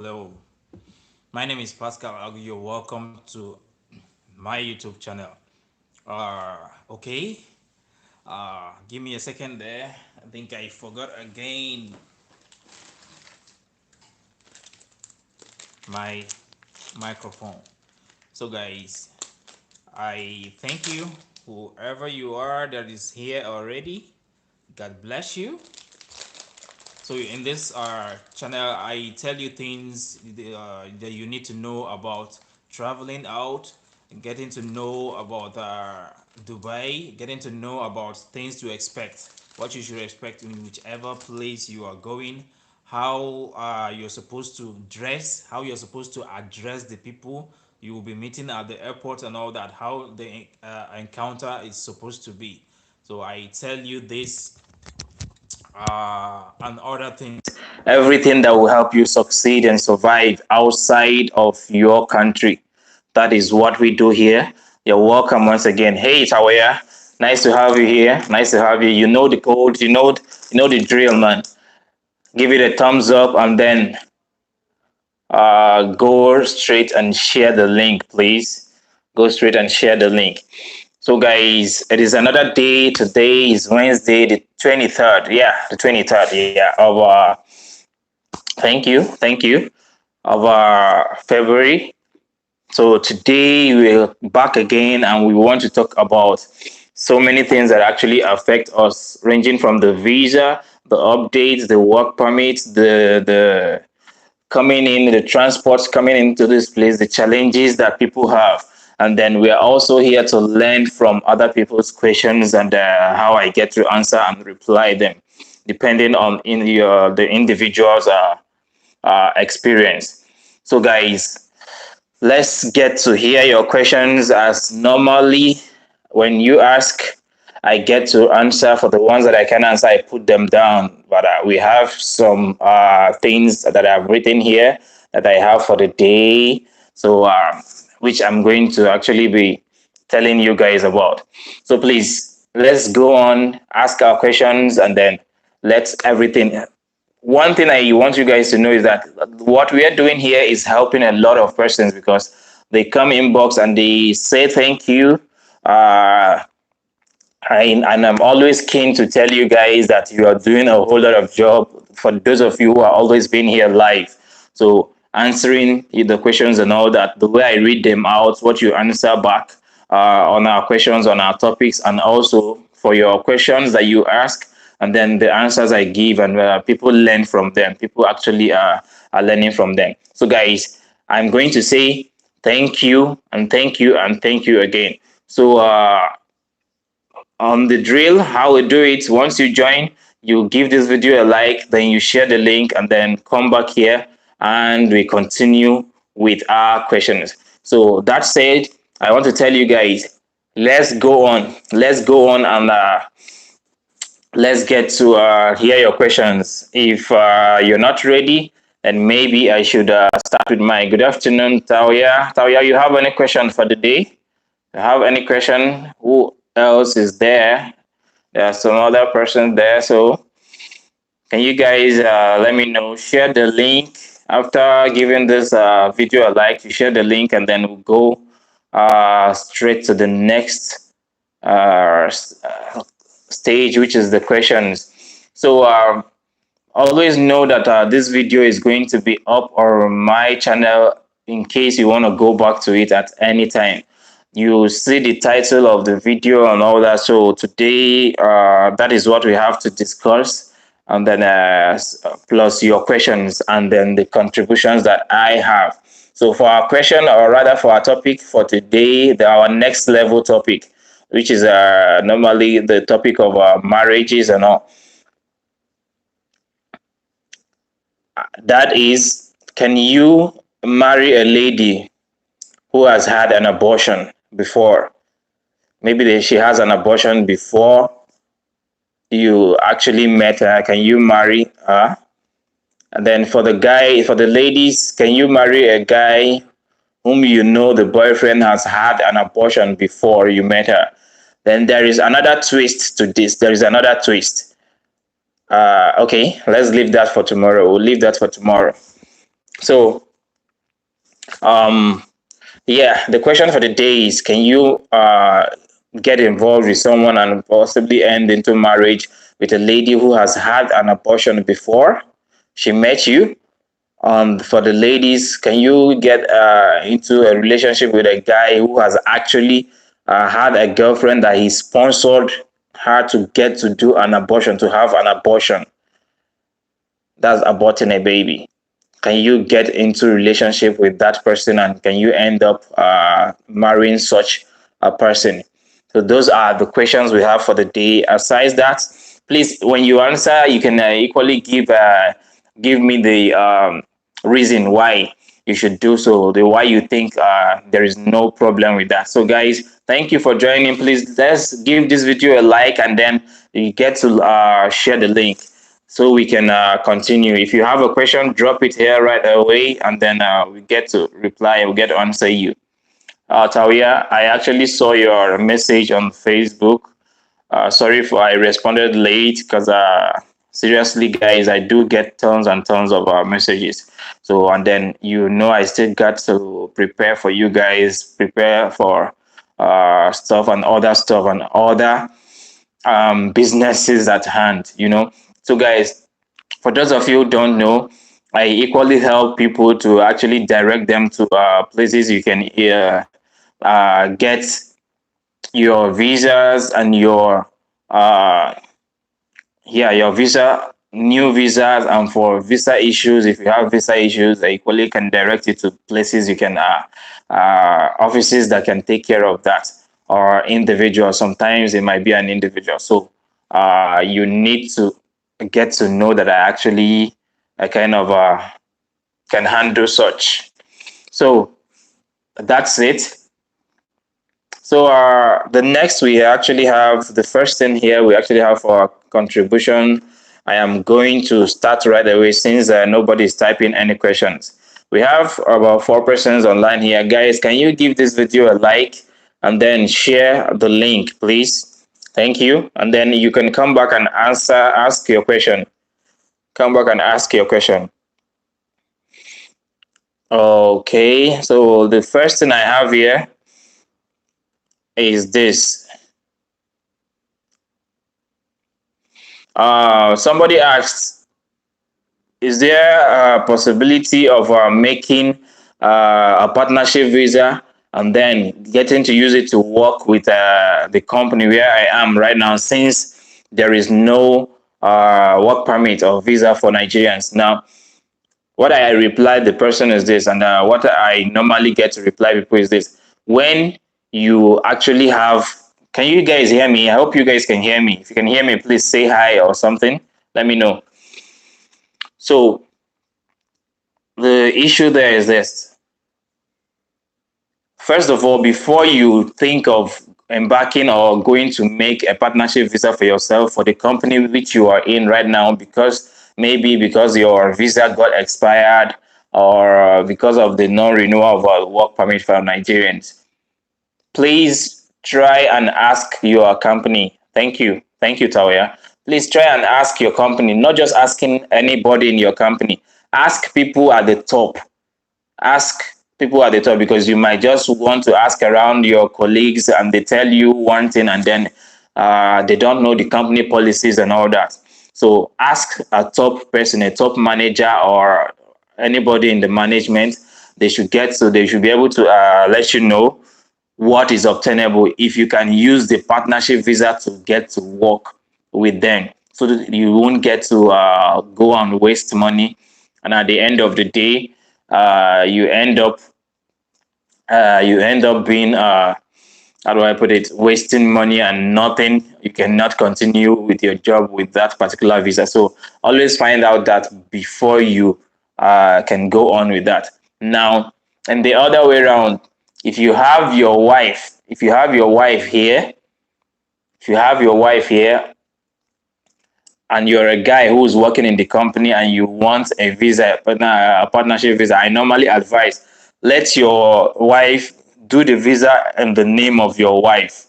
Hello, my name is Pascal. You're welcome to my YouTube channel. Okay, give me a second there. I think I forgot again my microphone. So, guys, I thank you, whoever you are that is here already. God bless you. So in this channel, I tell you things that you need to know about traveling out, getting to know about Dubai, getting to know about things to expect, what you should expect in whichever place you are going, how you're supposed to dress, how you're supposed to address the people you will be meeting at the airport and all that, how the encounter is supposed to be. So I tell you this and other things. Everything that will help you succeed and survive outside of your country. That is what we do here. You're welcome once again. Hey, Tawaya. Nice to have you here. Nice to have you. You know the code. You know the drill, man. Give it a thumbs up and then go straight and share the link, please. Go straight and share the link. So, guys, it is another day. Today is Wednesday, the 23rd. Yeah, the 23rd. Yeah, of thank you, of February. So today we're back again, and we want to talk about so many things that actually affect us, ranging from the visa, the updates, the work permits, the coming in, the transports coming into this place, the challenges that people have. And then we are also here to learn from other people's questions and how I get to answer and reply them, depending on the individual's experience. So, guys, let's get to hear your questions. As normally, when you ask, I get to answer. For the ones that I can answer, I put them down. But we have some things that I've written here that I have for the day. So, which I'm going to actually be telling you guys about. So, please, let's go on, ask our questions, and then let everything. One thing I want you guys to know is that what we are doing here is helping a lot of persons because they come inbox and they say thank you. Uh, and I'm always keen to tell you guys that you are doing a whole lot of job for those of you who are always being here live. So answering the questions and all that, the way I read them out, what you answer back on our questions, on our topics, and also for your questions that you ask, and then the answers I give, and people learn from them. People actually are learning from them. So, guys, I'm going to say thank you and thank you and thank you again. So, on the drill, how we do it, once you join, you give this video a like, then you share the link, and then come back here and we continue with our questions. So that said, I want to tell you guys, let's go on and let's get to hear your questions. If you're not ready, then maybe I should start with my good afternoon, Tauya. Tauya, you have any question for the day? You have any question? Who else is there? There are some other persons there. So can you guys let me know? Share the link after giving this video a like. You share the link, and then we'll go straight to the next stage, which is the questions. So always know that this video is going to be up on my channel in case you want to go back to it at any time. You see the title of the video and all that. So today, that is what we have to discuss, and then plus your questions and then the contributions that I have. So for our question, or rather for our topic for today, our next level topic, which is normally the topic of marriages and all. That is, can you marry a lady who has had an abortion before? Maybe she has an abortion before you actually met her. Can you marry her? And then for the ladies, can you marry a guy whom you know the boyfriend has had an abortion before you met her? Then there is another twist to this. There is another twist. Okay, let's leave that for tomorrow. We'll leave that for tomorrow. So um yeah, the question for the day is, can you get involved with someone and possibly end into marriage with a lady who has had an abortion before she met you? For the ladies, can you get into a relationship with a guy who has actually had a girlfriend that he sponsored her to get to do an abortion, to have an abortion? That's aborting a baby. Can you get into a relationship with that person, and can you end up marrying such a person? So those are the questions we have for the day. Aside that, please, when you answer, you can equally give me the reason why you should do so, the why you think there is no problem with that. So guys, thank you for joining. Please, let's give this video a like, and then you get to share the link so we can continue. If you have a question, drop it here right away, and then we get to reply, we get to answer you. Tawia, I actually saw your message on Facebook. Sorry if I responded late, because seriously, guys, I do get tons and tons of messages. So, and then I still got to prepare for you guys, prepare for stuff and other businesses at hand. So, guys, for those of you who don't know, I equally help people to actually direct them to places you can get your visas and uh, your new visas, and for visa issues, if you have visa issues, I equally can direct you to places you can offices that can take care of that, or individual. Sometimes it might be an individual. So you need to get to know that I kind of can handle such. So that's it. So the next, we actually have the first thing here. We actually have our contribution. I am going to start right away, since nobody is typing any questions. We have about 4 persons online here. Guys, can you give this video a like and then share the link, please? Thank you. And then you can come back and ask your question. Come back and ask your question. Okay, so the first thing I have here is this. Somebody asked, is there a possibility of making a partnership visa and then getting to use it to work with the company where I am right now, since there is no work permit or visa for Nigerians? Now, what I reply the person is this, and what I normally get to reply people is this: when you actually have, can you guys hear me? I hope you guys can hear me. If you can hear me, please say hi or something. Let me know. So the issue there is this: first of all, before you think of embarking or going to make a partnership visa for yourself for the company which you are in right now, because your visa got expired, or because of the non-renewal of a work permit for Nigerians, please try and ask your company. Thank you, Tawia. Please try and ask your company, not just asking anybody in your company. Ask people at the top. Ask people at the top, because you might just want to ask around your colleagues and they tell you one thing, and then they don't know the company policies and all that. So ask a top person, a top manager, or anybody in the management. They should be able to let you know what is obtainable if you can use the partnership visa to get to work with them, so that you won't get to go and waste money, and at the end of the day, you end up being how do I put it, wasting money and nothing. You cannot continue with your job with that particular visa. So always find out that before you can go on with that. Now, and the other way around, if you have your wife here, if you have your wife here, and you're a guy who's working in the company and you want a visa, a partnership visa, I normally advise, let your wife do the visa in the name of your wife.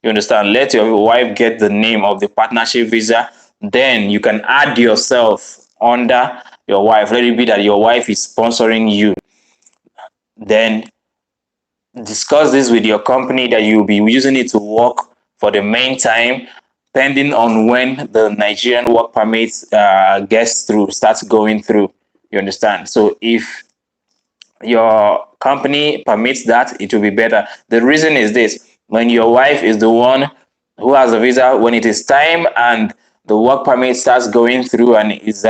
You understand? Let your wife get the name of the partnership visa. Then you can add yourself under your wife. Let it be that your wife is sponsoring you. Then discuss this with your company that you'll be using it to work for the main time, pending on when the Nigerian work permit starts going through. You understand? So if your company permits that, it will be better. The reason is this: when your wife is the one who has a visa, when it is time and the work permit starts going through and is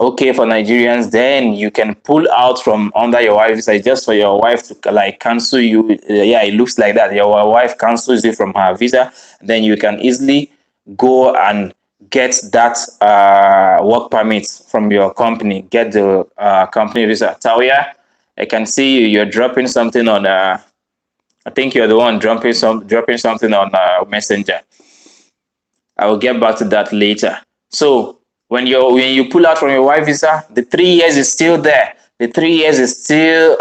okay for Nigerians, then you can pull out from under your wife's visa just for your wife to like cancel you. Yeah, it looks like that. Your wife cancels you from her visa, then you can easily go and get that work permit from your company. Get the company visa. Tawia, I can see you're dropping something on. I think you're the one dropping something on Messenger. I will get back to that later. So when you pull out from your wife visa, the 3 years is still there. The 3 years is still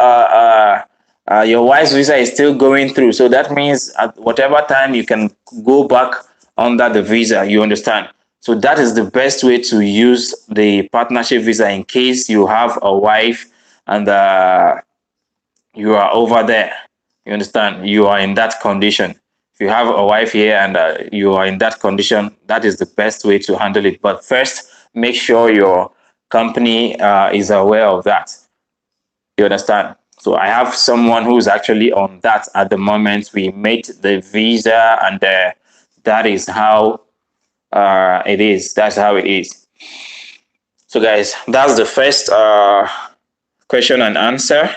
your wife's visa is still going through. So that means at whatever time you can go back under the visa. You understand? So that is the best way to use the partnership visa in case you have a wife and you are over there. You understand? You are in that condition. If you have a wife here and you are in that condition, that is the best way to handle it. But first, make sure your company is aware of that. You understand? So I have someone who's actually on that at the moment. We made the visa, and that is how it is. That's how it is. So, guys, that's the first question and answer.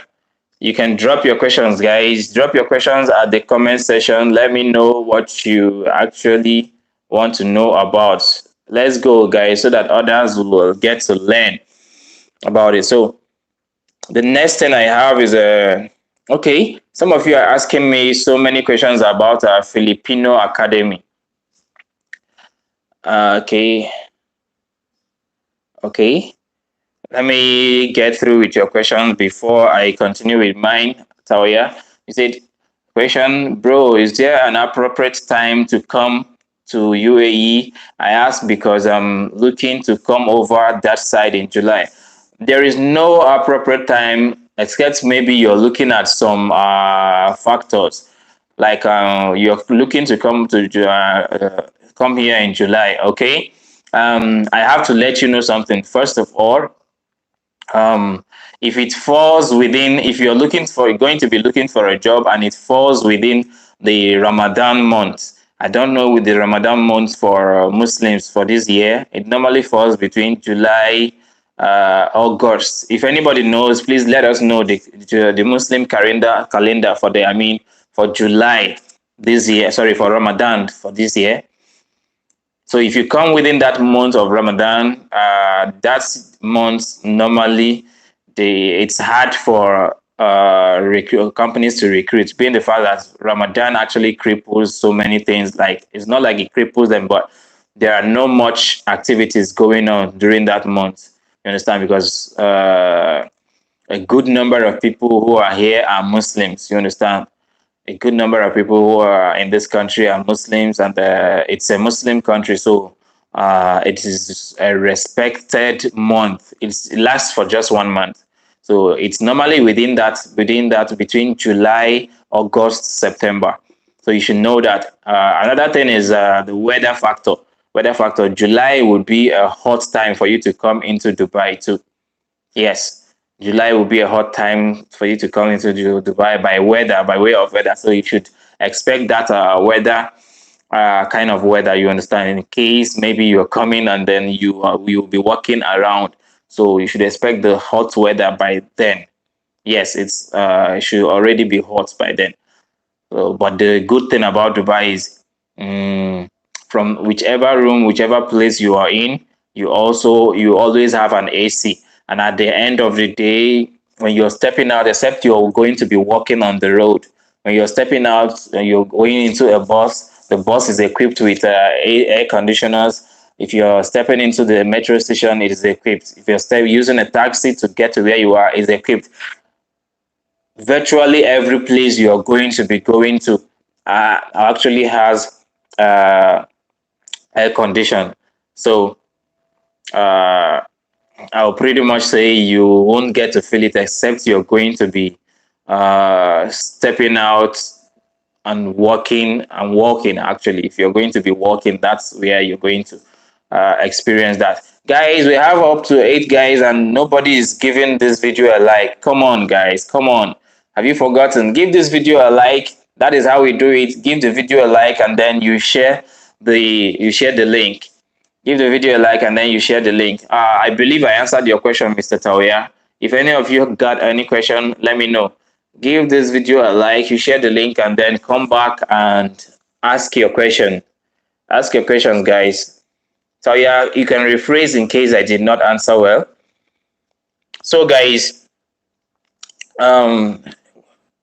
You can drop your questions, guys. Drop your questions at the comment section. Let me know what you actually want to know about. Let's go, guys, so that others will get to learn about it. So the next thing I have is okay. Some of you are asking me so many questions about Filipino Academy. Okay. Let me get through with your questions before I continue with mine, Tawia. You said, question, bro, is there an appropriate time to come to UAE? I asked because I'm looking to come over that side in July. There is no appropriate time, except maybe you're looking at some factors. Like you're looking to come here in July, okay? I have to let you know something. First of all, if it falls within, if you're going to be looking for a job and it falls within the Ramadan month, I don't know with the Ramadan month for Muslims for this year, it normally falls between July, August. If anybody knows, please let us know the Muslim calendar for for July this year. Sorry, for Ramadan for this year. So if you come within that month of Ramadan, that month normally it's hard for companies to recruit, being the fact that Ramadan actually cripples so many things. Like, it's not like it cripples them, but there are no much activities going on during that month. You understand? Because a good number of people who are here are Muslims. You understand? A good number of people who are in this country are Muslims, and it's a Muslim country, so it is a respected month. It lasts for just 1 month, so it's normally within that between July, August, September. So you should know that. Another thing is the weather factor. Weather factor. July would be a hot time for you to come into Dubai too. Yes, July will be a hot time for you to come into Dubai by way of weather. So you should expect that kind of weather. You understand? In case maybe you're coming and then you will be walking around, so you should expect the hot weather by then. Yes, it should already be hot by then. But the good thing about Dubai is, mm, from whichever room, whichever place you are in, you always have an AC. And at the end of the day, when you're stepping out, except you're going to be walking on the road, when you're stepping out and you're going into a bus, the bus is equipped with air conditioners. If you're stepping into the metro station, it is equipped. If you're using a taxi to get to where you are, it's equipped. Virtually every place you're going to be going to actually has uh, air condition. So uh, I'll pretty much say you won't get to feel it except you're going to be stepping out and walking. Actually, if you're going to be walking, that's where you're going to experience that. Guys, we have up to 8 guys and nobody is giving this video a like. Come on, guys, come on. Have you forgotten? Give this video a like. That is how we do it. Give the video a like and then you share the link. Give the video a like and then you share the link. I believe I answered your question, Mr. Tawia. If any of you got any question, let me know. Give this video a like, you share the link, and then come back and ask your question. Ask your questions, guys. Tawia, you can rephrase in case I did not answer well. So, guys, um,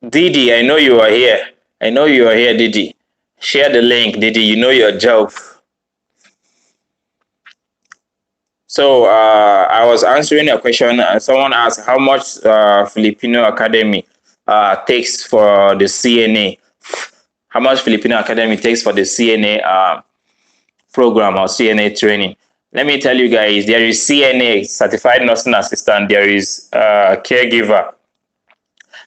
Didi, I know you are here. I know you are here, Didi. Share the link, Didi. You know your job. So I was answering a question. Someone asked how much Filipino Academy takes for the CNA. How much Filipino Academy takes for the CNA program or CNA training. Let me tell you guys, there is CNA, Certified Nursing Assistant. There is caregiver.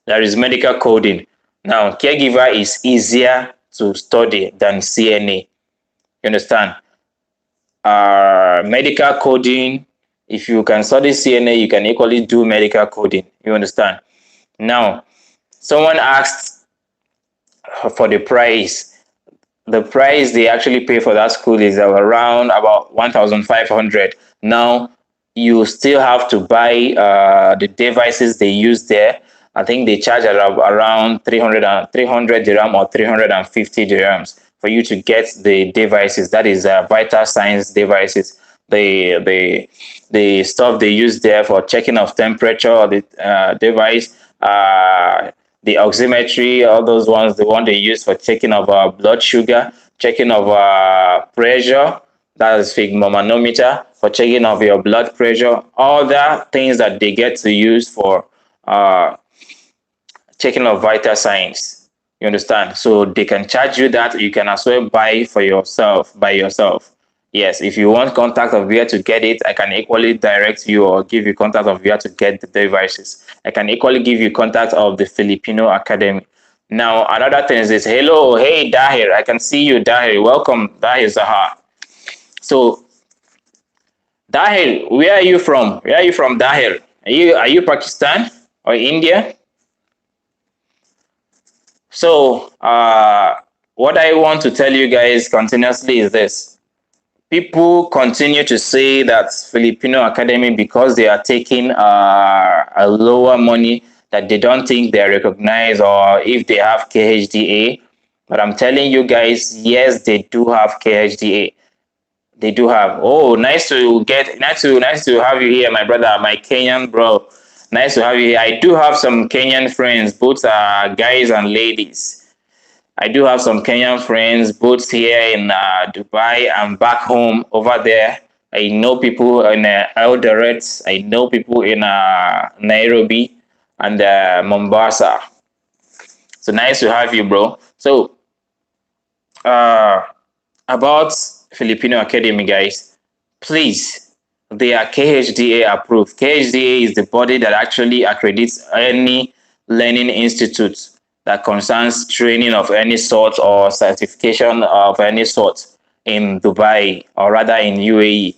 There is medical coding. Now, caregiver is easier to study than CNA. You understand? Medical coding, if you can study CNA, you can equally do medical coding. You understand? Now, someone asked for the price. The price they actually pay for that school is around about 1,500. Now, you still have to buy the devices they use there. I think they charge around 300 dirham or 350 dirhams for you to get the devices. That is vital signs devices. The stuff they use there for checking of temperature of the device, the oximetry, all those ones, the one they use for checking of blood sugar, checking of pressure, that is sphygmomanometer, for checking of your blood pressure, all that things that they get to use for checking of vital signs. You understand? So they can charge you that. You can as well buy for yourself, by yourself. Yes, if you want contact of where to get it, I can equally direct you or give you contact of where to get the devices. I can equally give you contact of the Filipino Academy. Now, another thing is this. Hello, hey, Dahir. I can see you, Dahir. Welcome, Dahir Zahar. So, Dahir, where are you from? Where are you from, Dahir? Are you Pakistan or India? So, what I want to tell you guys continuously is this. People continue to say that Filipino Academy, because they are taking a lower money, that they don't think they're recognized, or if they have KHDA. But I'm telling you guys, yes, they do have KHDA. They do have. Oh, nice to have you here, my brother, my Kenyan bro. Nice to have you here. I do have some Kenyan friends, both guys and ladies. I do have some Kenyan friends, both here in Dubai and back home over there. I know people in Eldoret. I know people in Nairobi and Mombasa. So nice to have you, bro. So uh, about Filipino Academy, guys, please, they are KHDA approved. KHDA is the body that actually accredits any learning institute that concerns training of any sort or certification of any sort in Dubai, or rather in UAE.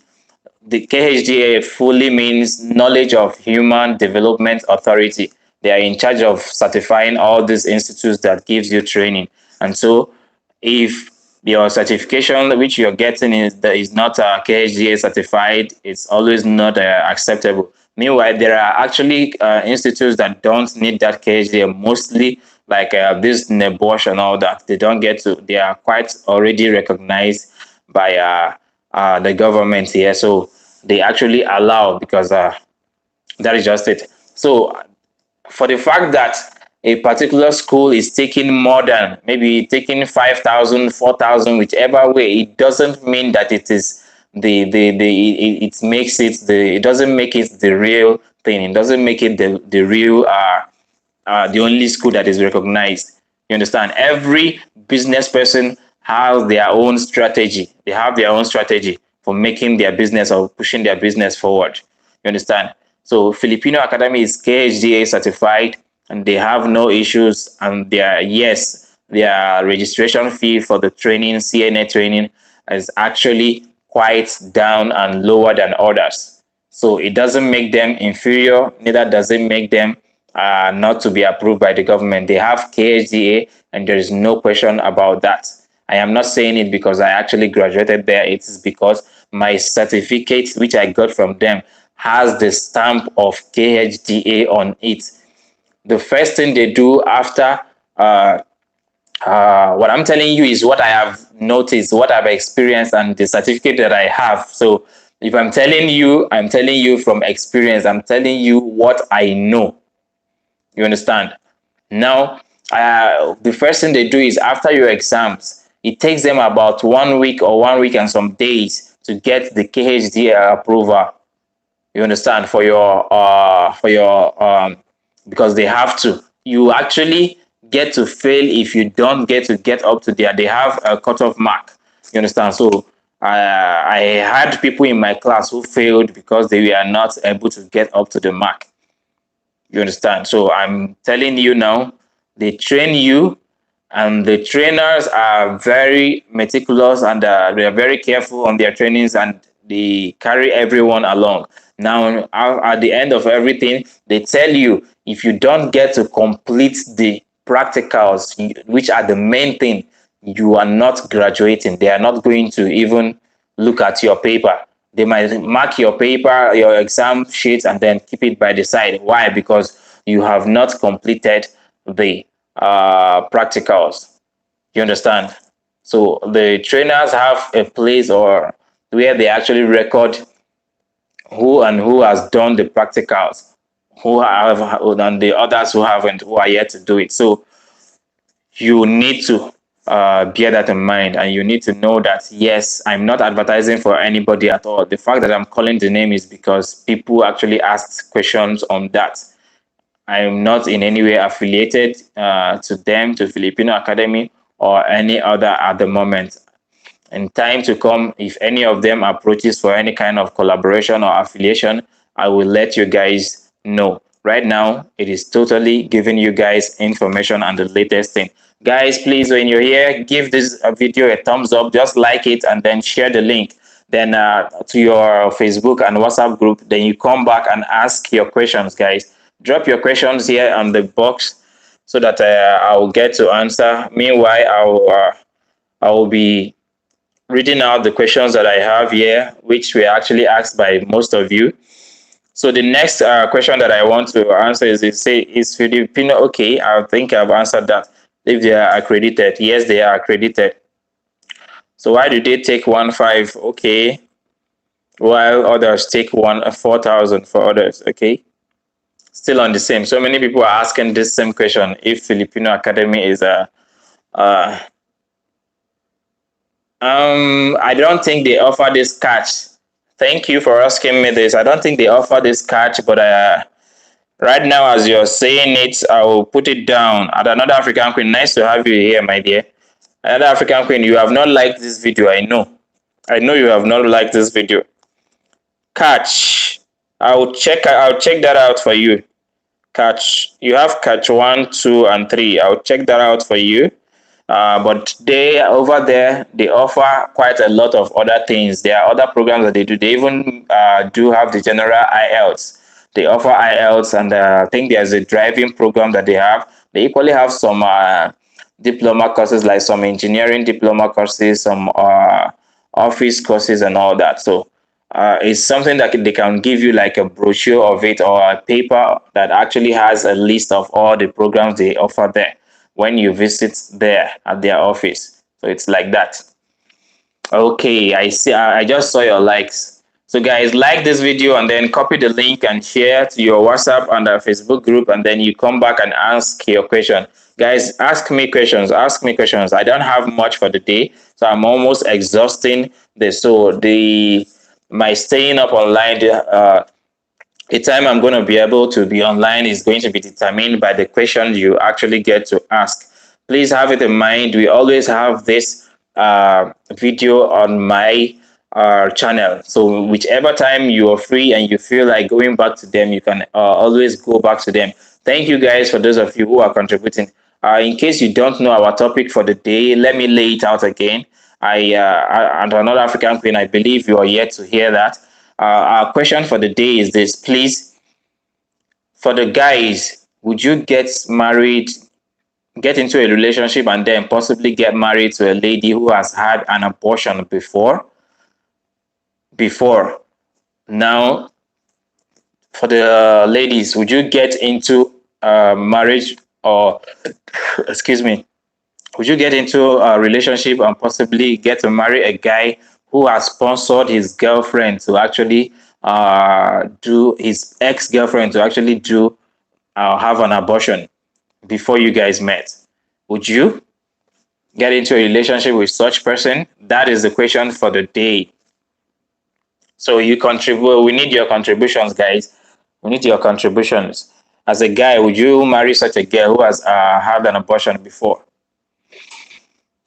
The KHDA fully means Knowledge of Human Development Authority. They are in charge of certifying all these institutes that gives you training. And so if your certification which you're getting is not KHDA certified, it's always not acceptable. Meanwhile, there are actually institutes that don't need that KHDA, mostly like this Nebosh and all that. They don't get to, they are quite already recognized by the government here. So they actually allow, because that is just it. So for the fact that a particular school is taking more than maybe taking 5,000, 4,000, whichever way, it doesn't mean that it is it makes it it doesn't make it the real thing. It doesn't make it the real the only school that is recognized. You understand? Every business person has their own strategy. They have their own strategy for making their business or pushing their business forward. You understand? So Filipino Academy is KHDA certified, and they have no issues. And their registration fee for the training, CNA training, is actually quite down and lower than others. So it doesn't make them inferior, neither does it make them not to be approved by the government. They have KHDA, and there is no question about that. I am not saying it because I actually graduated there. It is because my certificate, which I got from them, has the stamp of KHDA on it. The first thing they do after what I'm telling you is what I have noticed, what I've experienced, and the certificate that I have. So if I'm telling you from experience. I'm telling you what I know. You understand? Now, the first thing they do is after your exams, it takes them about 1 week or 1 week and some days to get the KHDA approval. You understand? Because they have to. You actually get to fail if you don't get up to there. They have a cutoff mark. You understand? So I had people in my class who failed because they were not able to get up to the mark. You understand? So I'm telling you now, they train you, and the trainers are very meticulous, and they are very careful on their trainings, and they carry everyone along. Now, at the end of everything, they tell you if you don't get to complete the practicals, which are the main thing, you are not graduating. They are not going to even look at your paper. They might mark your paper, your exam sheet, and then keep it by the side. Why? Because you have not completed the practicals. You understand? So the trainers have a place or where they actually record who has done the practicals, who have, and the others who haven't, who are yet to do it. So you need to bear that in mind, and you need to know that yes, I'm not advertising for anybody at all. The fact that I'm calling the name is because people actually asked questions on that. I'm not in any way affiliated to them, to Filipino Academy, or any other at the moment. In time to come, if any of them approaches for any kind of collaboration or affiliation, I will let you guys know. Right now, it is totally giving you guys information and the latest thing. Guys, please, when you're here, give this video a thumbs up, just like it, and then share the link then to your Facebook and WhatsApp group. Then you come back and ask your questions, guys. Drop your questions here on the box so that I will get to answer. Meanwhile, I will be reading out the questions that I have here, which were actually asked by most of you. So the next question that I want to answer is Filipino okay? I think I've answered that. If they are accredited, yes, they are accredited. So why do they take 1.5? Okay, while others take 4,000 for others? Okay, still on the same. So many people are asking this same question: if Filipino Academy is a I don't think they offer this catch. Thank you for asking me this. I don't think they offer this catch, but right now, as you're saying it, I will put it down. At another African Queen, nice to have you here, my dear. Another African Queen, you have not liked this video. I know. I know you have not liked this video. Catch. I'll check that out for you. Catch. You have catch 1, 2, and 3. I'll check that out for you. But they over there, they offer quite a lot of other things. There are other programs that they do. They even do have the general IELTS. They offer IELTS, and I think there's a driving program that they have. They equally have some diploma courses, like some engineering diploma courses, some office courses, and all that. So it's something that they can give you like a brochure of it, or a paper that actually has a list of all the programs they offer there when you visit there at their office. So it's like that. Okay, I see. I just saw your likes. So guys, like this video and then copy the link and share to your WhatsApp and our Facebook group, and then you come back and ask your question. Guys, ask me questions. Ask me questions. I don't have much for the day, so I'm almost exhausting this. So my staying up online, the time I'm going to be able to be online is going to be determined by the questions you actually get to ask. Please have it in mind. We always have this video on my channel. So whichever time you are free and you feel like going back to them, you can always go back to them. Thank you guys for those of you who are contributing. In case you don't know our topic for the day, let me lay it out again. And another African queen, I believe you are yet to hear that. Our question for the day is this: please, for the guys, would you get into a relationship and then possibly get married to a lady who has had an abortion before? Now, for the ladies, would you get into marriage, or excuse me, would you get into a relationship and possibly get to marry a guy who has sponsored his girlfriend to actually do his ex-girlfriend to actually do have an abortion before you guys met? Would you get into a relationship with such person? That is the question for the day. So you contribute. We need your contributions, guys. We need your contributions. As a guy, would you marry such a girl who has had an abortion before?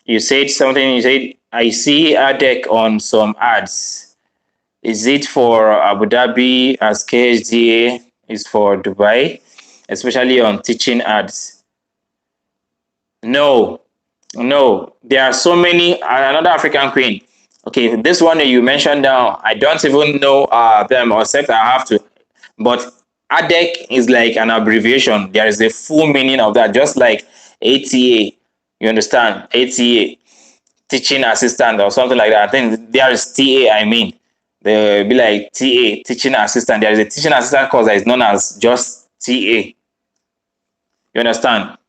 You said something. You said, I see ADEC on some ads. Is it for Abu Dhabi as KHDA is for Dubai, especially on teaching ads? No, no. There are so many. Another African queen. Okay, this one that you mentioned now, I don't even know them, except I have to. But ADEC is like an abbreviation. There is a full meaning of that, just like ATA. You understand? ATA, teaching assistant or something like that. I think there is TA, I mean. They'll be like TA, teaching assistant. There is a teaching assistant course that is known as just TA. You understand?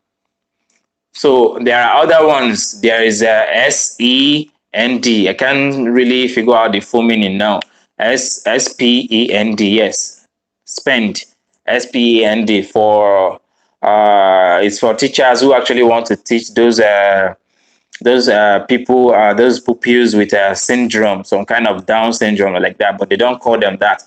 So there are other ones. There is SEND. I can't really figure out the full meaning now. SPEND. Yes, spend. SPEND for it's for teachers who actually want to teach those people, those pupils with syndrome, some kind of Down syndrome or like that, but they don't call them that.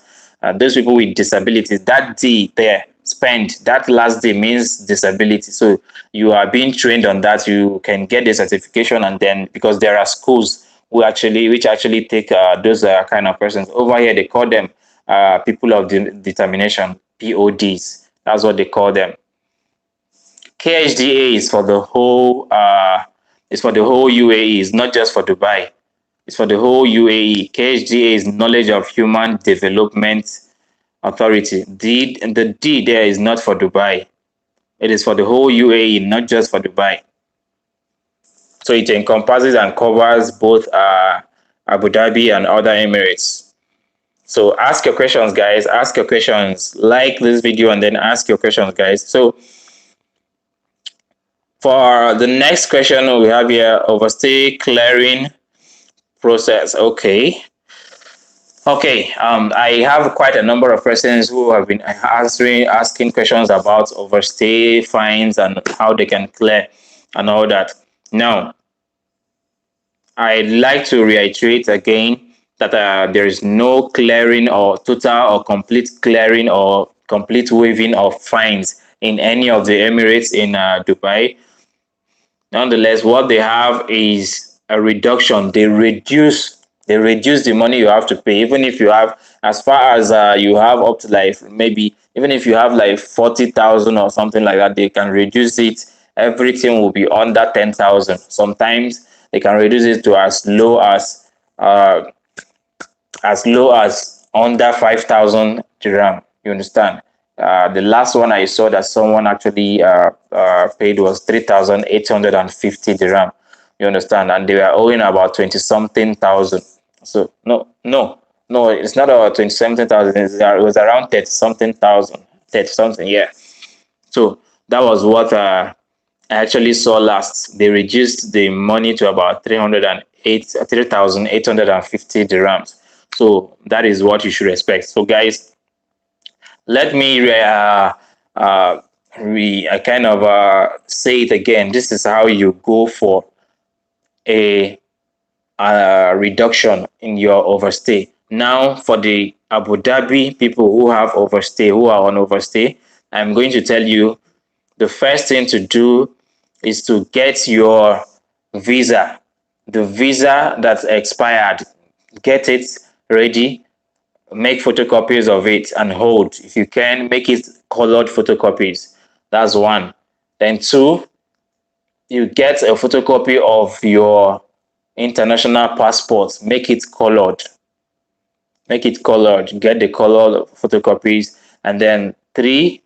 Those people with disabilities, that D there, spend, that last D means disability. So you are being trained on that. You can get the certification, and then because there are schools which actually take those kind of persons. Over here, they call them people of determination, PODs. That's what they call them. KHDA is for the whole UAE. It's not just for Dubai. It's for the whole UAE. KHDA is Knowledge of Human Development Authority. The D there is not for Dubai. It is for the whole UAE, not just for Dubai. So it encompasses and covers both Abu Dhabi and other Emirates. So ask your questions, guys. Ask your questions. Like this video and then ask your questions, guys. So for the next question we have here, overstay clearing process. Okay. I have quite a number of persons who have been asking questions about overstay fines and how they can clear and all that. Now, I'd like to reiterate again that there is no clearing or total or complete clearing or complete waiving of fines in any of the Emirates in Dubai. Nonetheless, what they have is a reduction. They reduce the money you have to pay, even if you have, as far as you have up to like, maybe even if you have like 40,000 or something like that, they can reduce it. Everything will be under 10,000. Sometimes they can reduce it to as low as under 5,000 dirham. You understand? The last one I saw that someone actually paid was 3,850 dirham. You understand? And they were owing about 20 something thousand. So no, it's not about 20 something thousand. It was around 30 something thousand, 30 something. Yeah. So that was what I actually saw last. They reduced the money to about 3,850 dirhams. So that is what you should expect. So guys, let me kind of say it again. This is how you go for a reduction in your overstay. Now, for the Abu Dhabi people who have overstay, who are on overstay, I'm going to tell you the first thing to do is to get your visa, the visa that's expired. Get it ready, make photocopies of it and hold. If you can, make it colored photocopies. That's one. Then two, you get a photocopy of your international passport, make it colored. Make it colored, get the colored photocopies. And then three,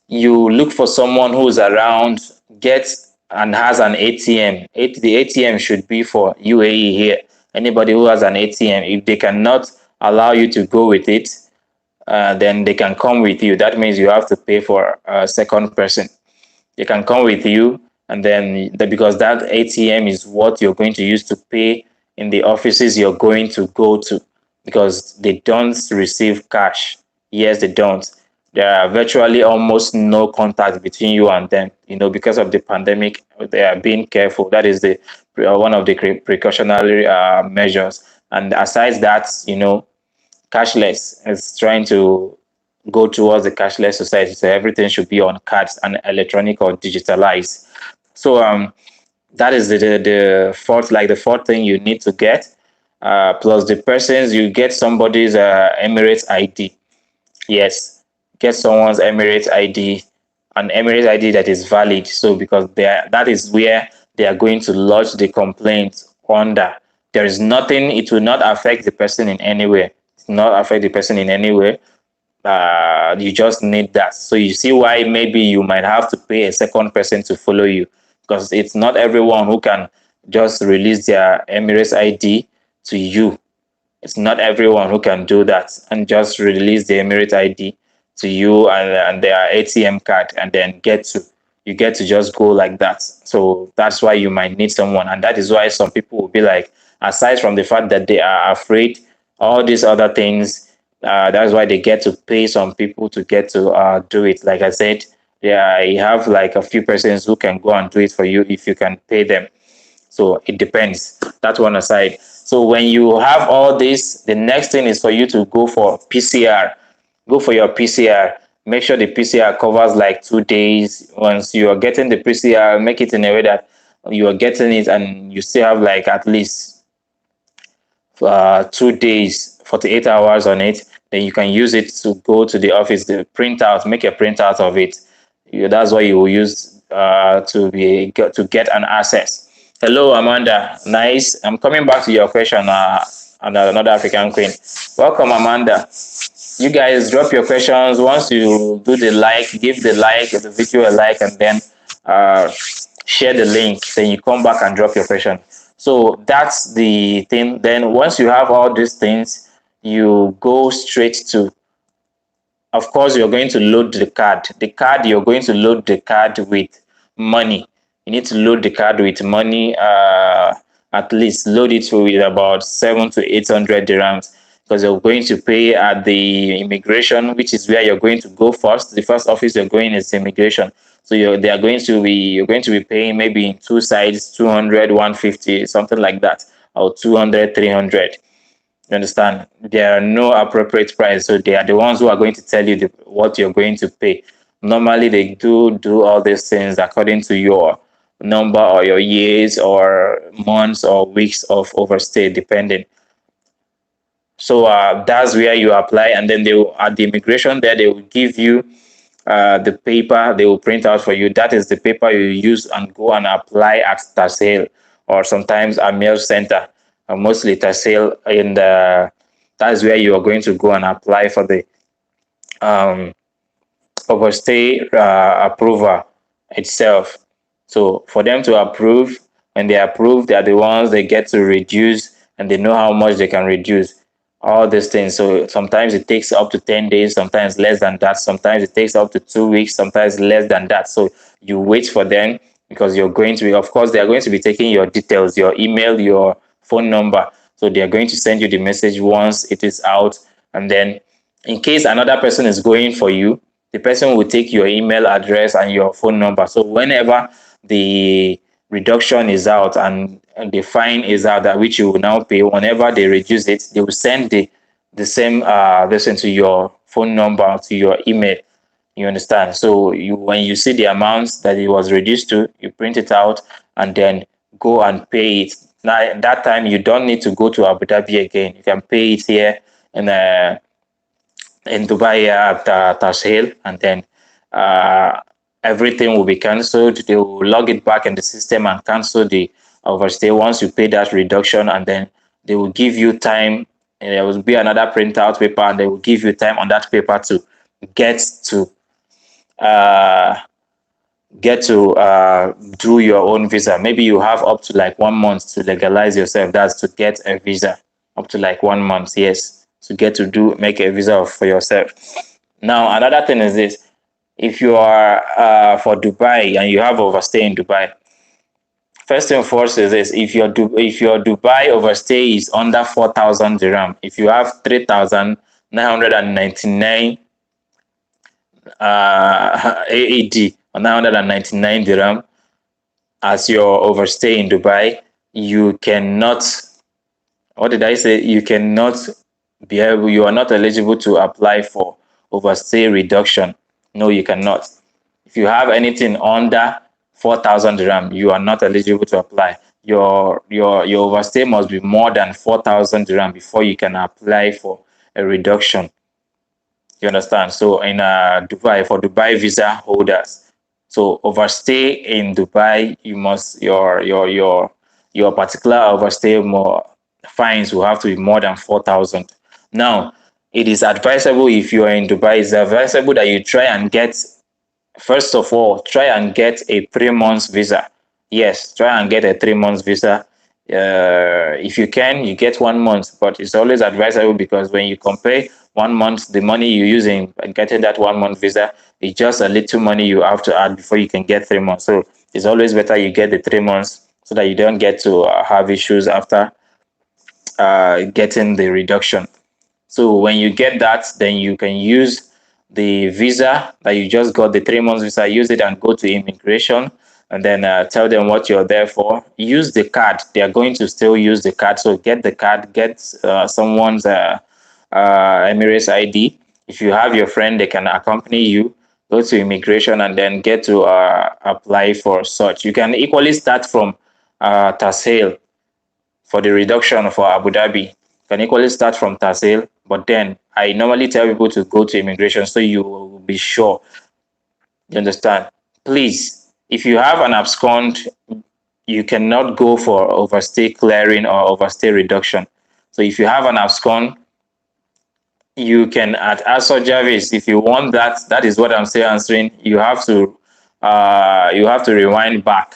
you look for someone who's around, get and has an ATM. The ATM should be for UAE here. Anybody who has an ATM, if they cannot allow you to go with it, then they can come with you. That means you have to pay for a second person. They can come with you, and then because that ATM is what you're going to use to pay in the offices you're going to go to, because they don't receive cash. Yes, they don't. There are virtually almost no contact between you and them. Because of the pandemic, they are being careful. That is the one of the precautionary measures. And aside that, cashless is trying to go towards the cashless society. So everything should be on cards and electronic or digitalized. So that is the fourth thing you need to get. Plus the persons, you get somebody's Emirates ID. Yes, get someone's Emirates ID, an Emirates ID that is valid. So because that is where they are going to lodge the complaint under. There is nothing, it will not affect the person in any way. It will not affect the person in any way. You just need that. So you see why maybe you might have to pay a second person to follow you, because it's not everyone who can just release their Emirates ID to you. It's not everyone who can do that and just release the Emirates ID to you and their ATM card, and then you get to just go like that. So that's why you might need someone, and that is why some people will be like, aside from the fact that they are afraid, all these other things, that's why they get to pay some people to get to do it. Like I said, yeah, you have like a few persons who can go and do it for you if you can pay them. So it depends. That one aside. So when you have all this, the next thing is for you to go for PCR. Go for your PCR. Make sure the PCR covers like 2 days. Once you are getting the PCR, make it in a way that you are getting it and you still have like at least 2 days, 48 hours on it. Then you can use it to go to the office, the printout, make a printout of it. That's what you will use to get an access. Hello, Amanda. Nice. I'm coming back to your question. Another African queen. Welcome, Amanda. You guys drop your questions. Once you do the like, give the video a like, and then share the link. Then you come back and drop your question. So that's the thing. Then once you have all these things, you go straight to, of course, you're going to load the card. You're going to load the card with money. You need to load the card with money. At least load it with about 700 to 800 dirhams, because you're going to pay at the immigration, which is where you're going to go first. The first office you're going is immigration. So you're going to be paying maybe in two sides, 200, 150, something like that, or 200, 300. You understand? There are no appropriate price, so they are the ones who are going to tell you what you're going to pay. Normally, they do all these things according to your number or your years or months or weeks of overstay, depending. So that's where you apply, and then at the immigration there they will give you the paper they will print out for you. That is the paper you use and go and apply at Tasel or sometimes a mail center, mostly Tasel. And that is where you are going to go and apply for the um, overstay approval itself. So for them to approve, when they approve, they are the ones they get to reduce, and they know how much they can reduce all these things. So sometimes it takes up to 10 days, sometimes less than that. Sometimes it takes up to 2 weeks, sometimes less than that. So you wait for them, because you're going to be, of course, they are going to be taking your details, your email, your phone number. So they are going to send you the message once it is out. And then in case another person is going for you, the person will take your email address and your phone number. So whenever the reduction is out and the fine is out, that which you will now pay, whenever they reduce it, they will send the same lesson to your phone number, to your email. You understand? So when you see the amounts that it was reduced to, you print it out and then go and pay it. Now, at that time, you don't need to go to Abu Dhabi again. You can pay it here in Dubai at Tasheel, and then uh, everything will be cancelled. They will log it back in the system and cancel the overstay once you pay that reduction, and then they will give you time. And there will be another printout paper, and they will give you time on that paper to get to uh, do your own visa. Maybe you have up to like 1 month to legalize yourself. That's to get a visa. Up to like 1 month, yes, to get to make a visa for yourself. Now, another thing is this: if you are for Dubai and you have overstay in Dubai, first thing first is this: if your Dubai overstay is under 4,000 dirham, if you have 3,999 AED or 999 dirham as your overstay in Dubai, you cannot. What did I say? You are not eligible to apply for overstay reduction. No, you cannot. If you have anything under 4,000 dirham, you are not eligible to apply. Your overstay must be more than 4,000 dirham before you can apply for a reduction. You understand? So in Dubai, for Dubai visa holders, so overstay in Dubai, you must your particular overstay more fines will have to be more than 4,000. Now, it is advisable if you are in Dubai, it's advisable that you try and get, first of all, try and get a 3 months visa. Yes, try and get a 3 months visa. If you can, you get 1 month, but it's always advisable because when you compare 1 month, the money you're using and getting that 1 month visa is just a little money you have to add before you can get 3 months. So it's always better you get the 3 months so that you don't get to have issues after getting the reduction. So when you get that, then you can use the visa that you just got, the 3 months visa, use it and go to immigration and then tell them what you're there for. Use the card. They are going to still use the card. So get the card, get someone's Emirates ID. If you have your friend, they can accompany you. Go to immigration and then get to apply for such. You can equally start from Tassail for the reduction for Abu Dhabi. You can equally start from Tassail, but then I normally tell people to go to immigration so you will be sure. You understand? Please, if you have an abscond, you cannot go for overstay clearing or overstay reduction. So if you have an abscond, you can at Asor Jarvis, if you want that, that is what I'm still answering. You have to rewind back.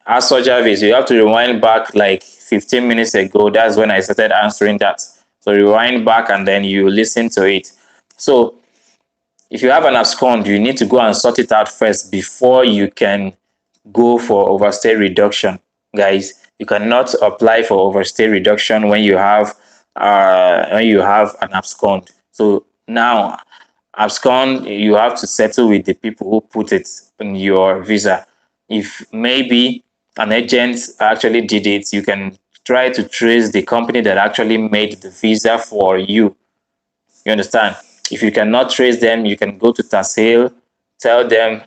Asor Jarvis, you have to rewind back like 15 minutes ago. That's when I started answering that. So rewind back and then you listen to it. So if you have an abscond, you need to go and sort it out first before you can go for overstay reduction, guys. You cannot apply for overstay reduction when you have an abscond. So now, abscond, you have to settle with the people who put it in your visa. If maybe an agent actually did it, you can try to trace the company that actually made the visa for you. You understand? If you cannot trace them, you can go to Tassail, tell them,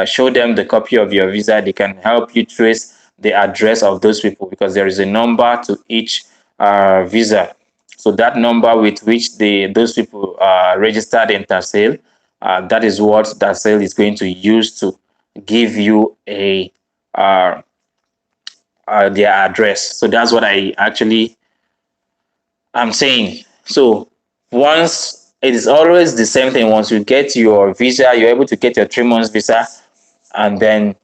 show them the copy of your visa. They can help you trace the address of those people because there is a number to each visa. So that number with which those people registered in Tassail, that is what Tassail is going to use to give you their address. So that's what I'm saying. So once it is always the same thing. Once you get your visa, you're able to get your 3 months visa, and then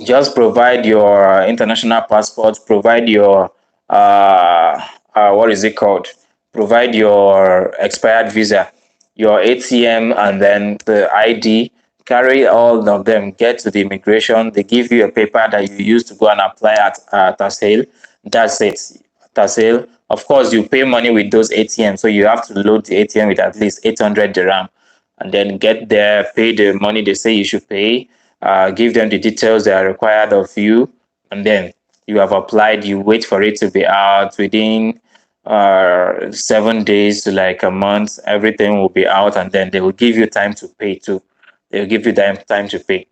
just provide your international passport, provide your what is it called? Provide your expired visa, your ATM, and then the ID. Carry all of them. Get to the immigration. They give you a paper that you use to go and apply at Tassail. That's it. Tassail. Of course, you pay money with those ATMs, so you have to load the ATM with at least 800 dirham, and then get there, pay the money they say you should pay, give them the details that are required of you, and then you have applied. You wait for it to be out within 7 days to like a month. Everything will be out, and then they will give you time to pay too. They will give you time to pay.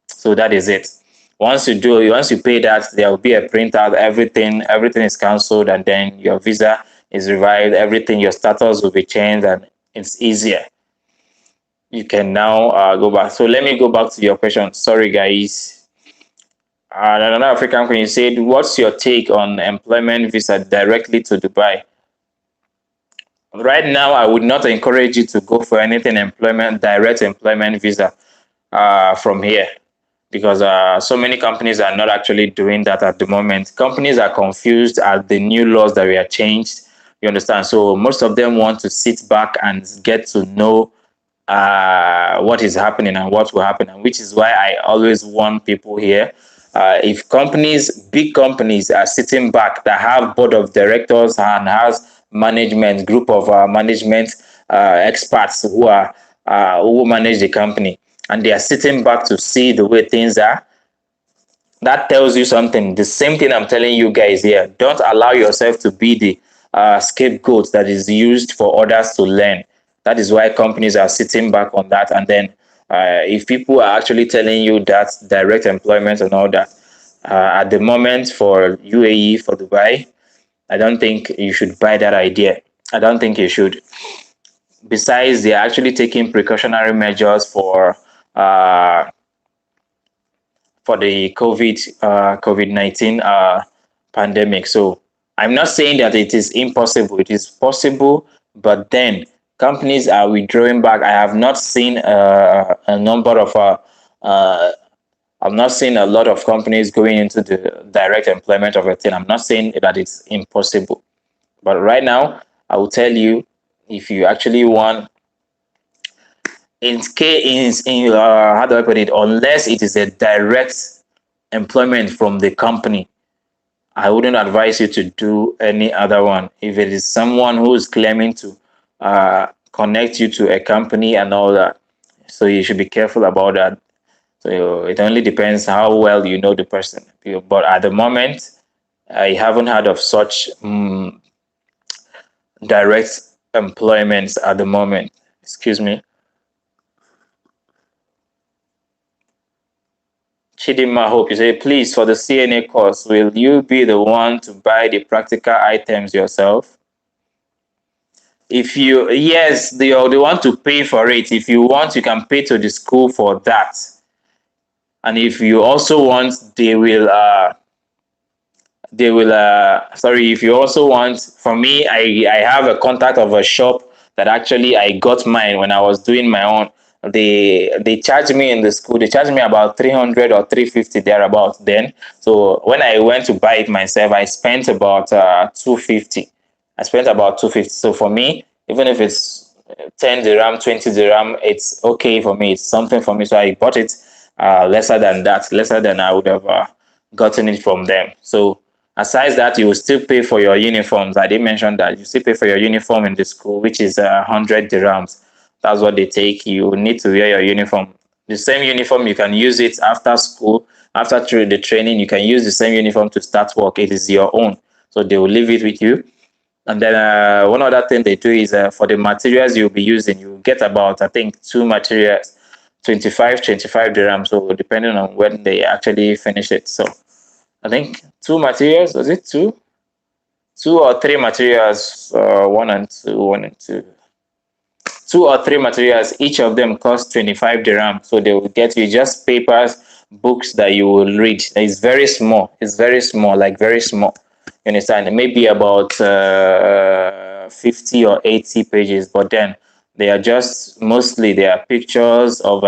So that is it. Once you pay that, there will be a printout. Everything is cancelled, and then your visa is revived. Everything, your status will be changed, and it's easier. You can now go back. So let me go back to your question. Sorry, guys. Another African question said, "What's your take on employment visa directly to Dubai?" Right now, I would not encourage you to go for anything direct employment visa from here, because so many companies are not actually doing that at the moment. Companies are confused at the new laws that were changed. You understand? So most of them want to sit back and get to know what is happening and what will happen, and which is why I always warn people here. If big companies are sitting back that have board of directors and has management group of management experts who manage the company, and they are sitting back to see the way things are, that tells you something. The same thing I'm telling you guys here. Don't allow yourself to be the scapegoat that is used for others to learn. That is why companies are sitting back on that. And then if people are actually telling you that direct employment and all that, at the moment for UAE, for Dubai, I don't think you should buy that idea. I don't think you should. Besides, they're actually taking precautionary measures uh, for the COVID-19 pandemic. So I'm not saying that it is impossible. It is possible, but then companies are withdrawing back. I have not seen a number of I've not seen a lot of companies going into the direct employment of a thing. I'm not saying that it's impossible, but right now I will tell you, if you actually want, how do I put it? Unless it is a direct employment from the company, I wouldn't advise you to do any other one. If it is someone who is claiming to connect you to a company and all that, so you should be careful about that. So it only depends how well you know the person. But at the moment, I haven't heard of such direct employments at the moment. Excuse me. Chidima Hope, you say, please, for the CNA course, will you be the one to buy the practical items yourself? If you, yes, they want to pay for it. If you want, you can pay to the school for that. And if you also want, sorry, if you also want, for me, I have a contact of a shop that actually I got mine when I was doing my own. They charged me in the school, they charged me about 300 or 350 thereabouts then. So when I went to buy it myself, I spent about 250. I spent about 250. So for me, even if it's 10 dirham, 20 dirham, it's okay for me. It's something for me. So I bought it lesser than that, lesser than I would have gotten it from them. So aside that, you will still pay for your uniforms. I did mention that you still pay for your uniform in the school, which is 100 dirhams. That's what they take. You need to wear your uniform. The same uniform, you can use it after school. After the training, you can use the same uniform to start work. It is your own. So they will leave it with you. And then one other thing they do is for the materials you'll be using, you get about, I think, two materials, 25 dirhams. So depending on when they actually finish it. So I think two materials, was it two? Two or three materials, one and two. Two or three materials, each of them cost 25 dirham. So they will get you just papers, books that you will read. It's very small. It's very small, like very small. You understand? Maybe about 50 or 80 pages, but then they are just mostly they are pictures of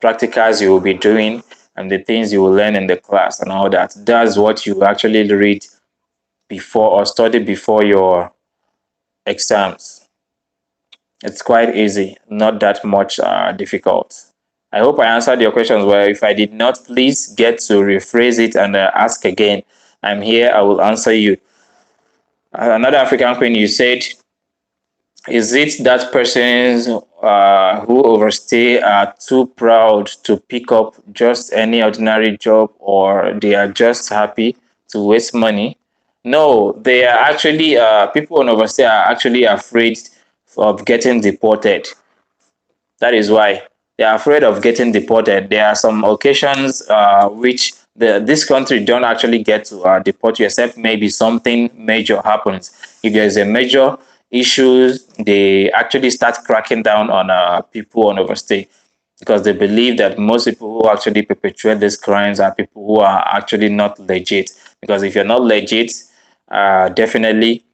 practicals you will be doing and the things you will learn in the class and all that. That's what you actually read before or study before your exams. It's quite easy, not that much difficult. I hope I answered your questions well. If I did not, please get to rephrase it and ask again. I'm here, I will answer you. Another African queen, you said, is it that persons who overstay are too proud to pick up just any ordinary job, or they are just happy to waste money? No, they are actually, people on overstay are actually afraid of getting deported. That is why they are afraid of getting deported. There are some occasions which this country don't actually get to deport you except maybe something major happens. If there's a major issue, they actually start cracking down on people on overstay, because they believe that most people who actually perpetrate these crimes are people who are actually not legit. Because if you're not legit, definitely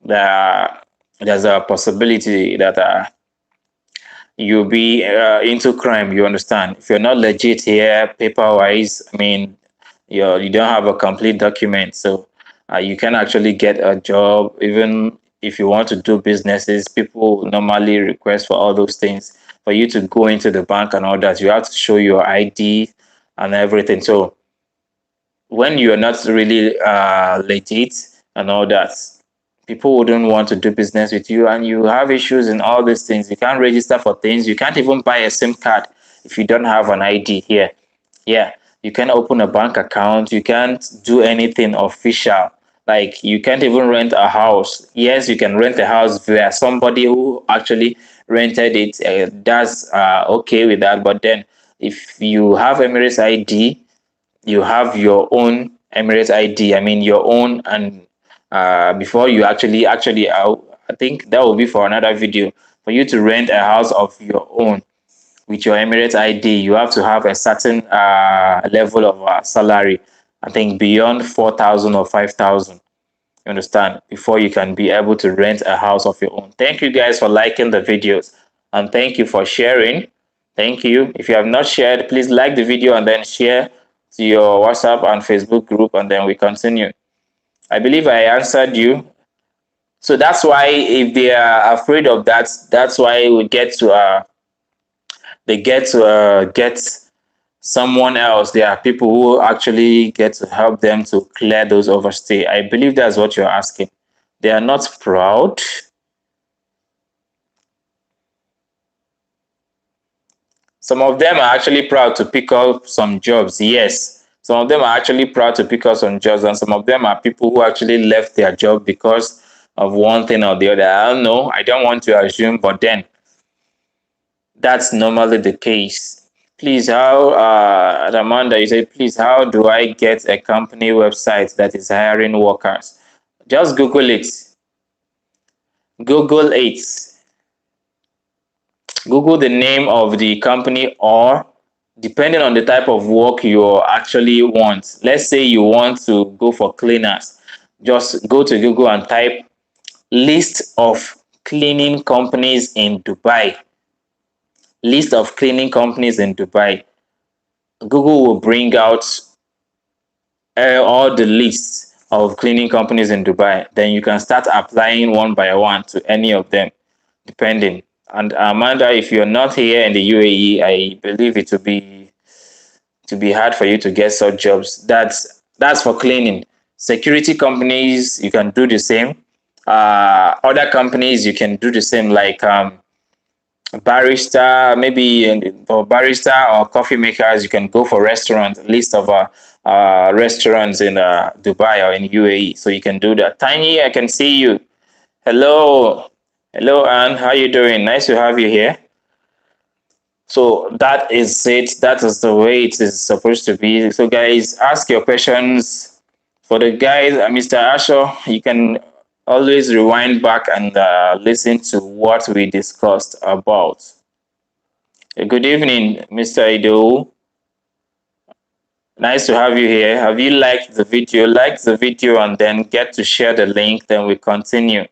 there's a possibility that you'll be into crime. You understand? If you're not legit here, paper wise, I mean, you don't have a complete document, so you can actually get a job. Even if you want to do businesses, people normally request for all those things. For you to go into the bank and all that, you have to show your ID and everything. So when you're not really legit and all that, people wouldn't want to do business with you, and you have issues in all these things. You can't register for things. You can't even buy a SIM card if you don't have an ID here. Yeah, you can't open a bank account. You can't do anything official. Like, you can't even rent a house. Yes, you can rent a house via somebody who actually rented it. That's okay with that. But then, if you have Emirates ID, you have your own Emirates ID. I mean, your own. And before you I think that will be for another video. For you to rent a house of your own with your Emirates ID, you have to have a certain level of salary. I think beyond 4,000 or 5,000. You understand? Before you can be able to rent a house of your own. Thank you guys for liking the videos, and thank you for sharing. Thank you. If you have not shared, please like the video and then share to your WhatsApp and Facebook group, and then we continue. I believe I answered you. So that's why, if they are afraid of that, that's why we get to they get to get someone else. There are people who actually get to help them to clear those overstay. I believe that's what you're asking. They are not proud. Some of them are actually proud to pick up some jobs. Yes, some of them are actually proud to pick up some jobs, and some of them are people who actually left their job because of one thing or the other. I don't know. I don't want to assume, but then that's normally the case. Please, how, Amanda, you say, please, how do I get a company website that is hiring workers? Just Google it. Google it. Google the name of the company, or depending on the type of work you actually want. Let's say you want to go for cleaners. Just go to Google and type list of cleaning companies in Dubai. List of cleaning companies in Dubai. Google will bring out all the lists of cleaning companies in Dubai. Then you can start applying one by one to any of them, depending. And Amanda, if you're not here in the UAE, I believe it to be hard for you to get such jobs. That's for cleaning. Security companies, you can do the same. Other companies, you can do the same, like barista, maybe for barista or coffee makers. You can go for restaurants, list of restaurants in Dubai or in UAE. So you can do that. Tiny, I can see you. Hello. Hello, Anne. How you doing? Nice to have you here. So that is it. That is the way it is supposed to be. So guys, ask your questions. For the guys, Mr. Asho, you can always rewind back and listen to what we discussed about. Good evening, Mr. Ido. Nice to have you here. Have you liked the video? Like the video and then get to share the link, then we continue.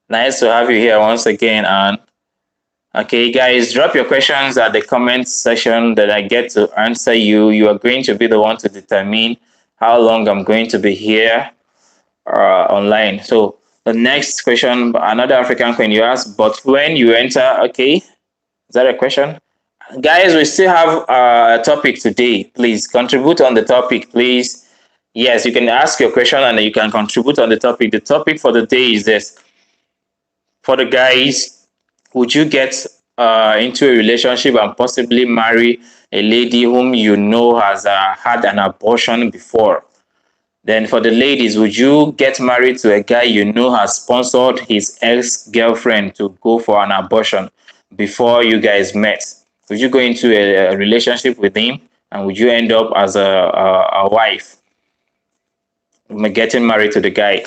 Nice to have you here once again, Anne. Okay, guys, drop your questions at the comment section that I get to answer you. You are going to be the one to determine how long I'm going to be here online. So the next question, another African queen you asked, but when you enter, okay, is that a question? Guys, we still have a topic today. Please contribute on the topic, please. Yes, you can ask your question and you can contribute on the topic. The topic for the day is this. For the guys, would you get into a relationship and possibly marry a lady whom you know has had an abortion before? Then for the ladies, would you get married to a guy you know has sponsored his ex-girlfriend to go for an abortion before you guys met? Would you go into a relationship with him And would you end up as a wife, getting married to the guy?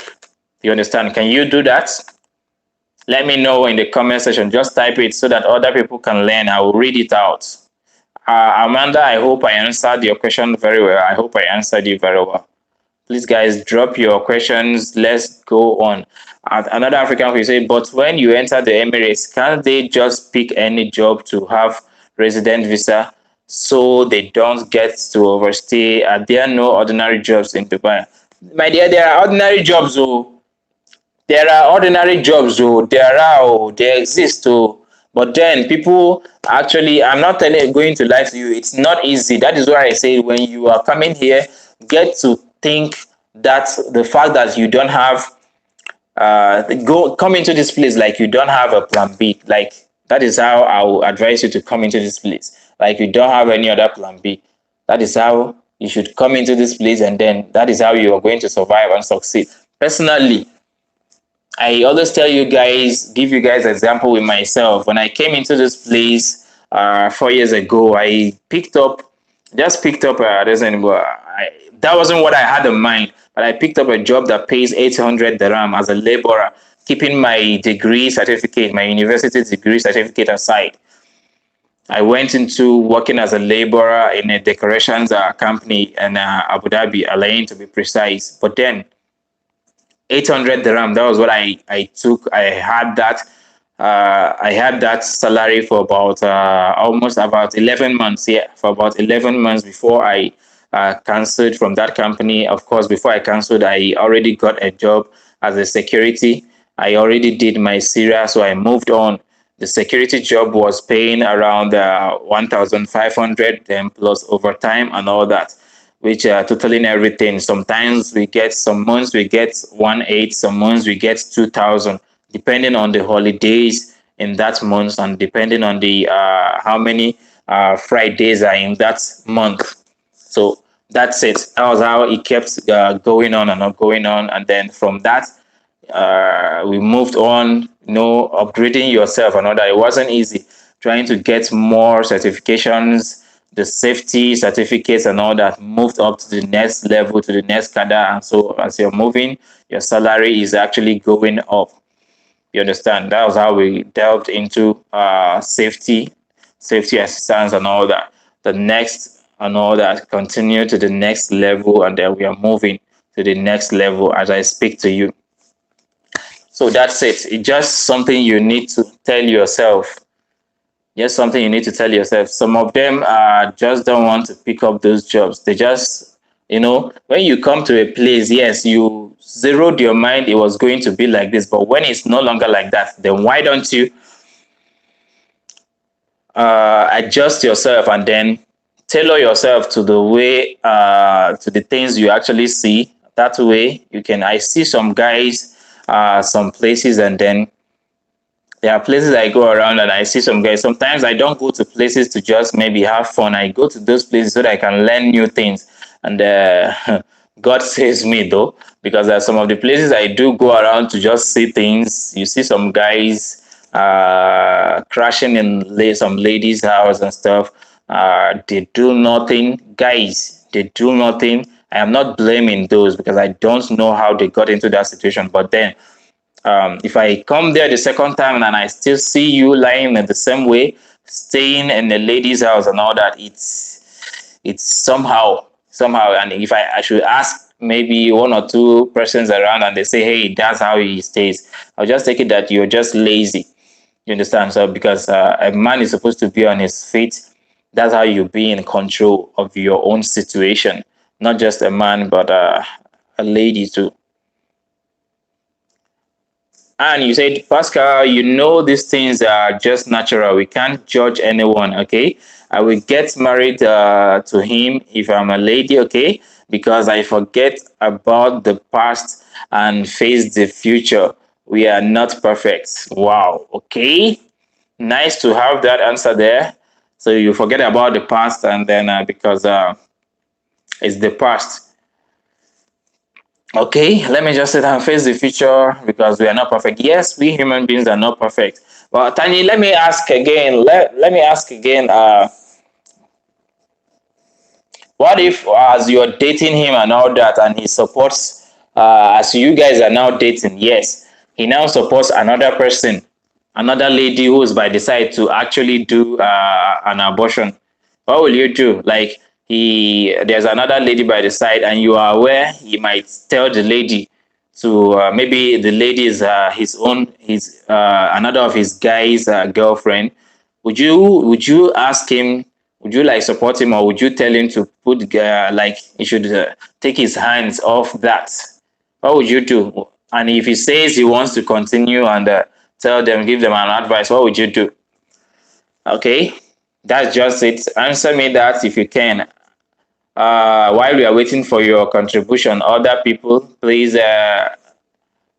You understand? Can you do that? Let me know in the comment section. Just type it so that other people can learn. I will read it out. Amanda, I hope I answered your question very well. I hope I answered you very well. Please, guys, drop your questions. Let's go on. Another African will say, but when you enter the Emirates, can't they just pick any job to have resident visa so they don't get to overstay? Are there no ordinary jobs in Dubai? My dear, there are ordinary jobs. Oh, there are ordinary jobs. Oh, there are. Oh, they exist. Oh, but then people actually, I'm not going to lie to you. It's not easy. That is why I say when you are coming here, get to think that the fact that you don't have come into this place like you don't have a plan B. Like that is how I will advise you to come into this place. Like you don't have any other plan B. That is how you should come into this place, and then that is how you are going to survive and succeed. Personally, I always tell you guys, give you guys example with myself. When I came into this place 4 years ago, I just picked up. That wasn't what I had in mind, but I picked up a job that pays 800 dirham as a laborer, keeping my degree certificate, my university degree certificate aside. I went into working as a laborer in a decorations company in Abu Dhabi, Alain to be precise. But then 800 dirham, that was what I took. I had that salary for about almost about 11 months. Yeah, for about 11 months before I cancelled from that company. Of course, before I cancelled, I already got a job as a security. I already did my Syria, so I moved on. The security job was paying around 1,500, then plus overtime and all that, which are totaling everything. Sometimes we get, some months we get 1,800, some months we get 2,000, depending on the holidays in that month and depending on the how many Fridays are in that month. So that's it. That was how it kept going on and going on. And then from that, we moved on, upgrading yourself and all that. It wasn't easy trying to get more certifications, the safety certificates and all that, moved up to the next level, to the next cadre. And so as you're moving, your salary is actually going up. You understand? That was how we delved into safety assistance and all that. The next and all that, continue to the next level, and then we are moving to the next level as I speak to you. So that's it. It's just something you need to tell yourself. Just something you need to tell yourself. Some of them just don't want to pick up those jobs. They just, when you come to a place, yes, you zeroed your mind it was going to be like this. But when it's no longer like that, then why don't you adjust yourself and then tailor yourself to the way, to the things you actually see. That way you can, I see some guys, some places, and then there are places I go around and I see some guys. Sometimes I don't go to places to just maybe have fun. I go to those places so that I can learn new things. And God saves me though, because there are some of the places I do go around to just see things. You see some guys crashing in some ladies' house and stuff. They do nothing. Guys, they do nothing. I am not blaming those because I don't know how they got into that situation. But then if I come there the second time and I still see you lying in the same way, staying in the lady's house and all that, it's somehow. And if I should ask maybe one or two persons around and they say, hey, that's how he stays, I'll just take it that you're just lazy. You understand? So because a man is supposed to be on his feet, that's how you be in control of your own situation. Not just a man, but a lady too. And you said, Pascal, these things are just natural. We can't judge anyone, okay? I will get married to him if I'm a lady, okay? Because I forget about the past and face the future. We are not perfect. Wow, okay? Nice to have that answer there. So you forget about the past, and then because it's the past. Okay, let me just sit and face the future because we are not perfect. Yes, we human beings are not perfect. But Tani, let me ask again. Let me ask again. What if, as you're dating him and all that, and he supports, as you guys are now dating, yes, he now supports another person, another lady who's by the side to actually do an abortion? What will you do? Like, there's another lady by the side, and you are aware he might tell the lady to, maybe the lady is his another of his guy's girlfriend. Would you ask him? Would you like support him, or would you tell him to put like he should take his hands off that? What would you do? And if he says he wants to continue and tell them, give them an advice, what would you do? Okay, that's just it. Answer me that if you can. While we are waiting for your contribution, other people, please,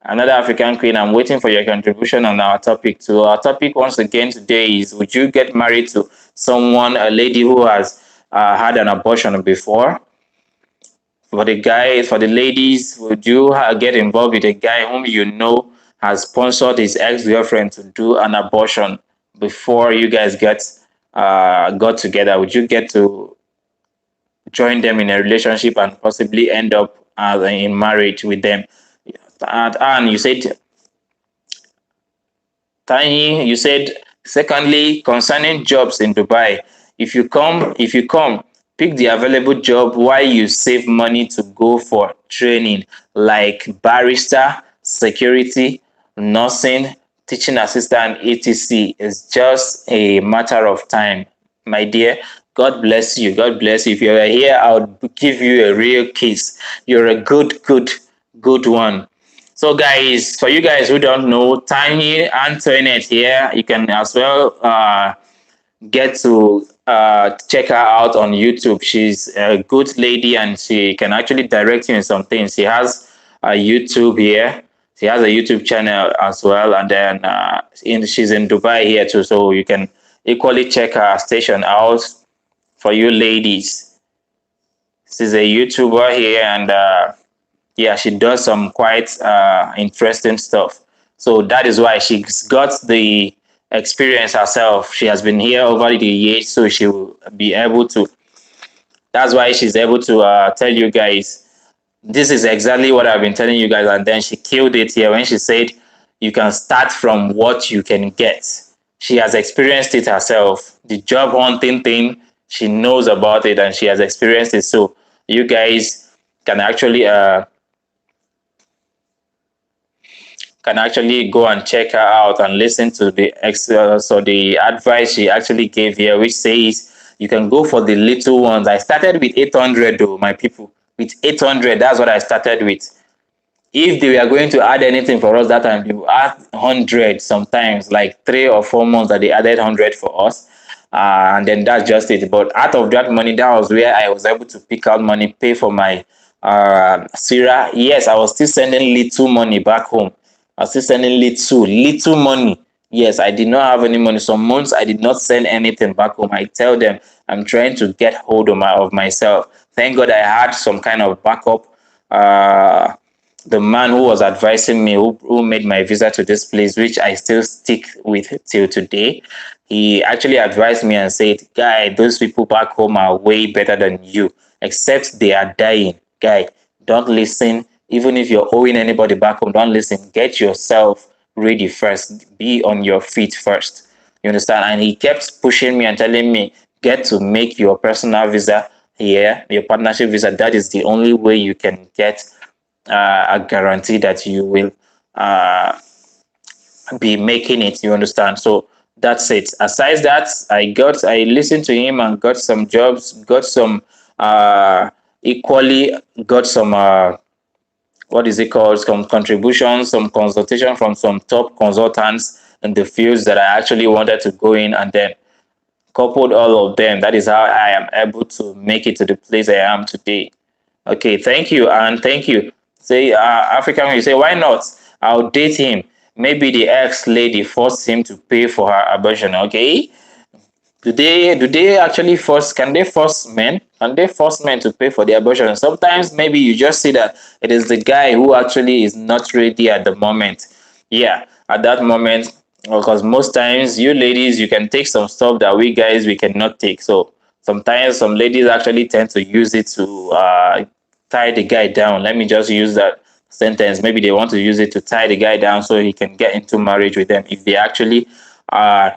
another African queen, I'm waiting for your contribution on our topic. So our topic once again today is: would you get married to someone, a lady who has had an abortion before? For the guys, for the ladies, would you get involved with a guy whom you know has sponsored his ex-girlfriend to do an abortion before you guys got together? Would you get to join them in a relationship and possibly end up in marriage with them? And you said, Tiny, you said, secondly, concerning jobs in Dubai, if you come, pick the available job while you save money to go for training, like barrister, security, nursing, teaching assistant, etc. It's just a matter of time, my dear. God bless you. God bless you. If you're here, I'll give you a real kiss. You're a good one. So, guys, for you guys who don't know, Tiny Antoinette here, you can as well get to check her out on YouTube. She's a good lady, and she can actually direct you in some things. She has a YouTube here. She has a YouTube channel as well, and then she's in Dubai here too. So you can equally check her station out for you ladies. She's a YouTuber here, and yeah, she does some quite interesting stuff. So that is why she's got the experience herself. She has been here over the years, so she will be able to. That's why she's able to tell you guys, this is exactly what I've been telling you guys. And then she killed it here when she said, you can start from what you can get. She has experienced it herself. The job hunting thing, she knows about it and she has experienced it. So you guys can actually go and check her out and listen to the advice she actually gave here, which says you can go for the little ones. I started with 800 though, my people. With 800, that's what I started with. If they were going to add anything for us that time, they would add 100 sometimes, like 3 or 4 months that they added 100 for us. And then that's just it. But out of that money, that was where I was able to pick out money, pay for my Sierra. Yes, I was still sending little money back home. I was still sending little money. Yes, I did not have any money. Some months I did not send anything back home. I tell them I'm trying to get hold of myself. Thank God I had some kind of backup. The man who was advising me, who made my visa to this place, which I still stick with till today, he actually advised me and said, guy, those people back home are way better than you, except they are dying. Guy, don't listen. Even if you're owing anybody back home, don't listen. Get yourself ready first. Be on your feet first. You understand? And he kept pushing me and telling me, get to make your personal visa here, your partnership visa. That is the only way you can get a guarantee that you will be making it. You understand? So that's it. Aside that, I listened to him and got some jobs, got some equally got some what is it called? Some contributions, some consultation from some top consultants in the fields that I actually wanted to go in, and then coupled all of them. That is how I am able to make it to the place I am today. Okay, thank you, and thank you. Say, African, you say, why not? I'll date him. Maybe the ex lady forced him to pay for her abortion. Okay, do they actually force? Can they force men? Can they force men to pay for the abortion? Sometimes maybe you just see that it is the guy who actually is not ready at the moment. Yeah, at that moment, because most times you ladies, you can take some stuff that we guys we cannot take. So Sometimes some ladies actually tend to use it to tie the guy down. Let me just use that sentence. Maybe they want to use it to tie the guy down so he can get into marriage with them if they actually are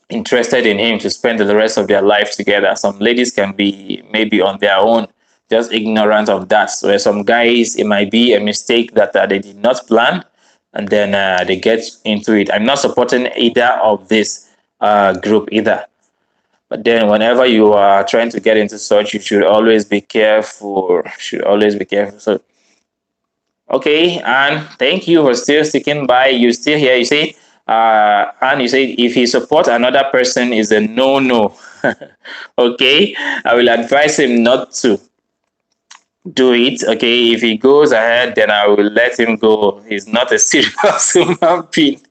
interested in him to spend the rest of their life together. Some ladies can be maybe on their own, just ignorant of that. So some guys, it might be a mistake that they did not plan, and then they get into it. I'm not supporting either of this group either. But then whenever you are trying to get into such, you should always be careful. Should always be careful. So okay, and thank you for still sticking by. You still here. You say, and you say if he supports another person is a no. Okay, I will advise him not to do it. Okay, if he goes ahead, then I will let him go. He's not a serious human being.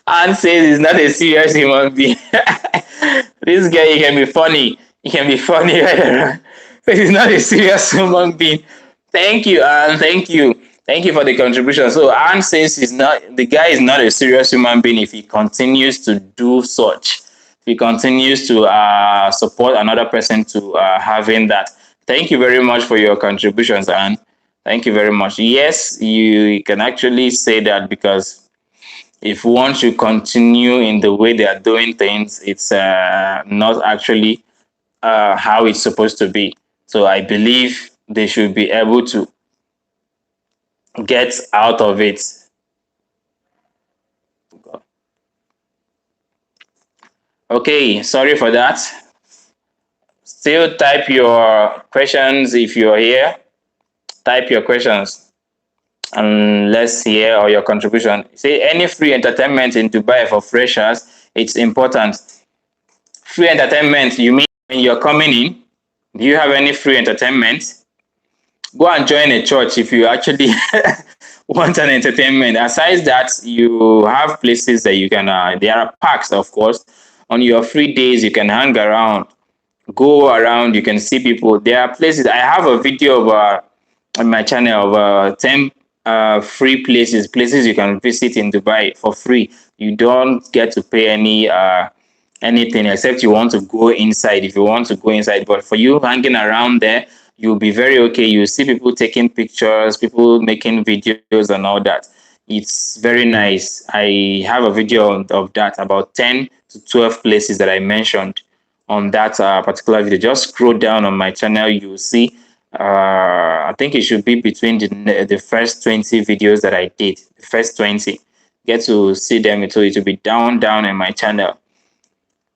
And says he's not a serious human being. This guy, he can be funny. He can be funny. But he's not a serious human being. Thank you, Anne. Thank you. Thank you for the contribution. So Anne says he's not the guy is not a serious human being if he continues to do such. If he continues to support another person to having that. Thank you very much for your contributions, Anne. Thank you very much. Yes, you can actually say that because if one should continue in the way they are doing things, it's not actually how it's supposed to be. So I believe they should be able to get out of it. Okay, sorry for that. Still type your questions if you're here. Type your questions and let's hear or your contribution. Say any free entertainment in Dubai for freshers, it's important. Free entertainment, you mean when you're coming in? Do you have any free entertainment? Go and join a church if you actually want an entertainment. Aside that, you have places that you can, there are parks, of course. On your free days, you can hang around, go around, you can see people. There are places, I have a video of on my channel of 10 free places you can visit in Dubai for free. You don't get to pay anything except you want to go inside if you want to go inside. But for you hanging around there, you'll be very okay. You see people taking pictures, people making videos and all that. It's very nice. I have a video of that, about 10 to 12 places that I mentioned on that particular video. Just scroll down on my channel, you'll see. I think it should be between the first 20 videos that I did. The first 20. Get to see them. It will be down in my channel.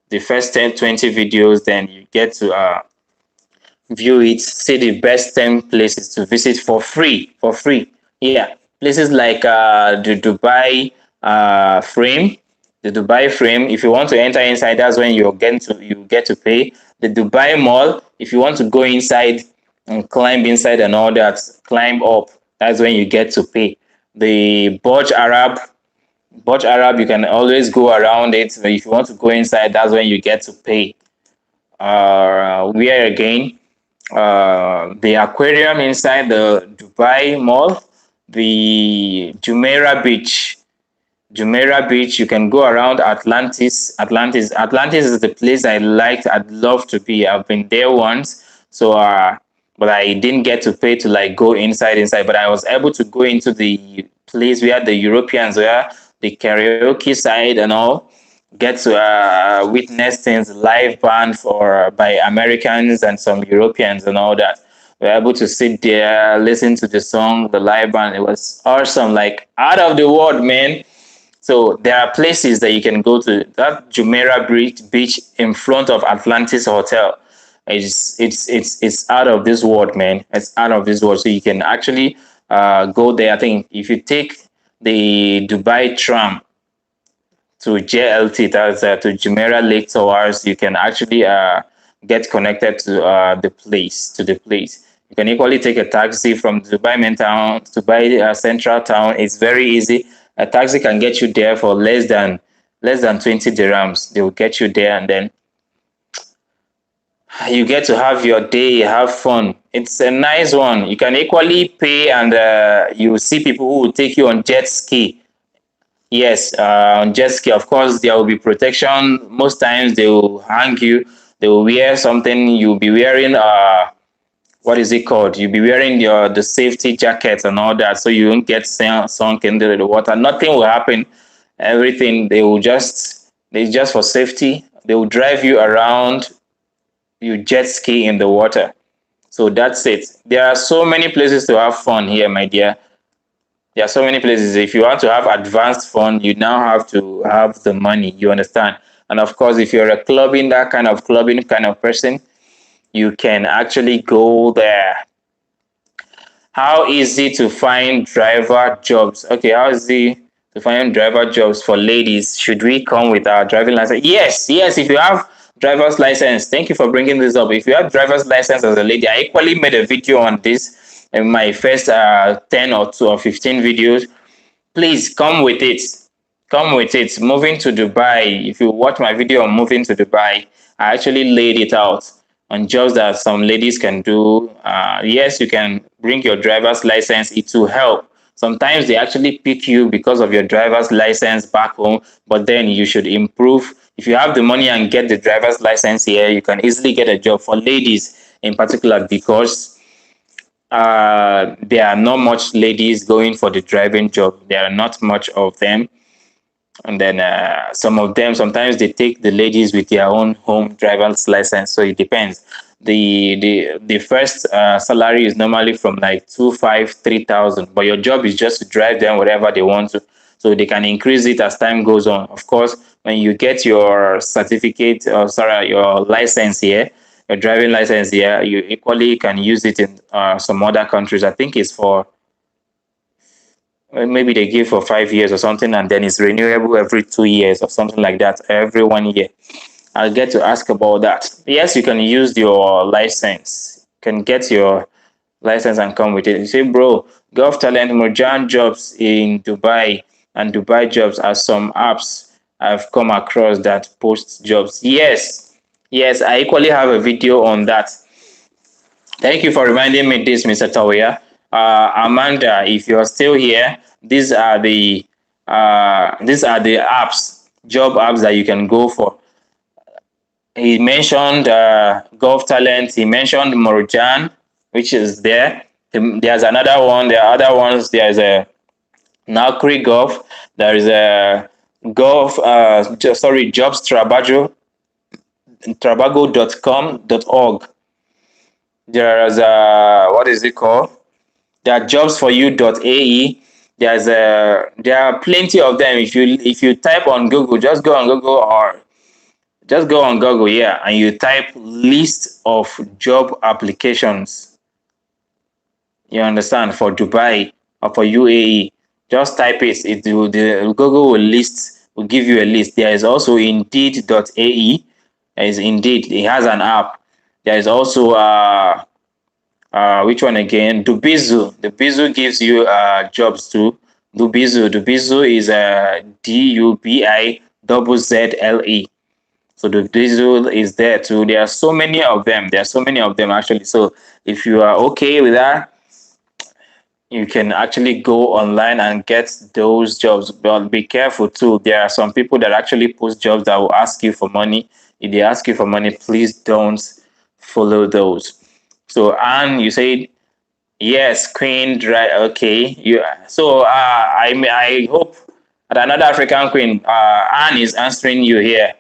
The first 10, 20 videos, then you get to view it, see the best 10 places to visit for free. Yeah, places like the Dubai frame. The Dubai frame. If you want to enter inside, that's when you get to pay. The Dubai Mall. If you want to go inside and climb inside and all that, climb up. That's when you get to pay. The Burj Arab, you can always go around it. But if you want to go inside, that's when you get to pay. Where again? The aquarium inside the Dubai Mall, the Jumeirah Beach. Jumeirah Beach, you can go around Atlantis. Atlantis is the place I liked. I'd love to be. I've been there once, so but I didn't get to pay to like go inside. But I was able to go into the place where the Europeans were, the karaoke side and all. Get to witness things live band by Americans and some Europeans and all that. We were able to sit there, listen to the song, the live band. It was awesome, like out of the world, man. So there are places that you can go to. That Jumeirah Beach in front of Atlantis Hotel. It's out of this world, man. It's out of this world. So you can actually go there. I think if you take the Dubai tram to JLT, that's to Jumeirah Lake Towers, you can actually get connected to the place. You can equally take a taxi from Dubai main town to Dubai central town. It's very easy. A taxi can get you there for less than 20 dirhams. They will get you there, and then you get to have your day, have fun. It's a nice one. You can equally pay, and you see people who will take you on jet ski. Yes, on jet ski, of course, there will be protection. Most times they will hang you. They will wear something. You'll be wearing what is it called? You'll be wearing the safety jackets and all that, so you won't get sunk into the water. Nothing will happen. Everything they just for safety. They will drive you around. You jet ski in the water. So that's it. There are so many places to have fun here, my dear. There are so many places. If you want to have advanced fun, you now have to have the money. You understand? And of course, if you're a clubbing kind of person, you can actually go there. How easy to find driver jobs? Okay, how easy to find driver jobs for ladies? Should we come with our driving license? Yes, yes. If you have driver's license, thank you for bringing this up. If you have driver's license as a lady, I equally made a video on this in my first 10 or 2 or 15 videos. Please come with it. Come with it. Moving to Dubai. If you watch my video on moving to Dubai, I actually laid it out on jobs that some ladies can do. Yes, you can bring your driver's license. It will help. Sometimes they actually pick you because of your driver's license back home, but then you should improve. If you have the money and get the driver's license here, you can easily get a job for ladies in particular because there are not much ladies going for the driving job. There are not much of them. And then some of them, sometimes they take the ladies with their own home driver's license. So it depends. The first salary is normally from like 2, 5, 3,000, but your job is just to drive them wherever they want to. So they can increase it as time goes on. Of course, when you get your certificate, or sorry, your license here, your driving license here, you equally can use it in some other countries. I think it's for maybe they give for 5 years or something, and then it's renewable every 2 years or something like that, every 1 year. I'll get to ask about that. Yes, you can use your license. You can get your license and come with it. You say, bro, Gulf Talent, Murjan jobs in Dubai and Dubai jobs are some apps I've come across that post jobs. Yes, yes, I equally have a video on that. Thank you for reminding me this, Mr. Tawia. Amanda, if you're still here, these are the apps, job apps that you can go for. He mentioned Golf Talent. He mentioned Morjan, which is there. There's another one. There are other ones. There's a Naukri Golf. There is a Golf. Jobs Trabago.com.org. There's what is it called? There are jobsforyou.ae. There are plenty of them. If you type on Google, just go on Google yeah, and you type list of job applications. You understand, for Dubai or for UAE. Just type it. Google will give you a list. There is also Indeed.ae. There is Indeed. It has an app. There is also which one again? Dubizu. Dubizu gives you jobs too. Dubizu is DUBIZZLE. So the diesel is there too. There are so many of them. There are so many of them actually. So if you are okay with that, you can actually go online and get those jobs. But be careful too. There are some people that actually post jobs that will ask you for money. If they ask you for money, please don't follow those. So Anne, you said yes, Queen. Right? Okay. So I hope that another African Queen, Anne, is answering you here.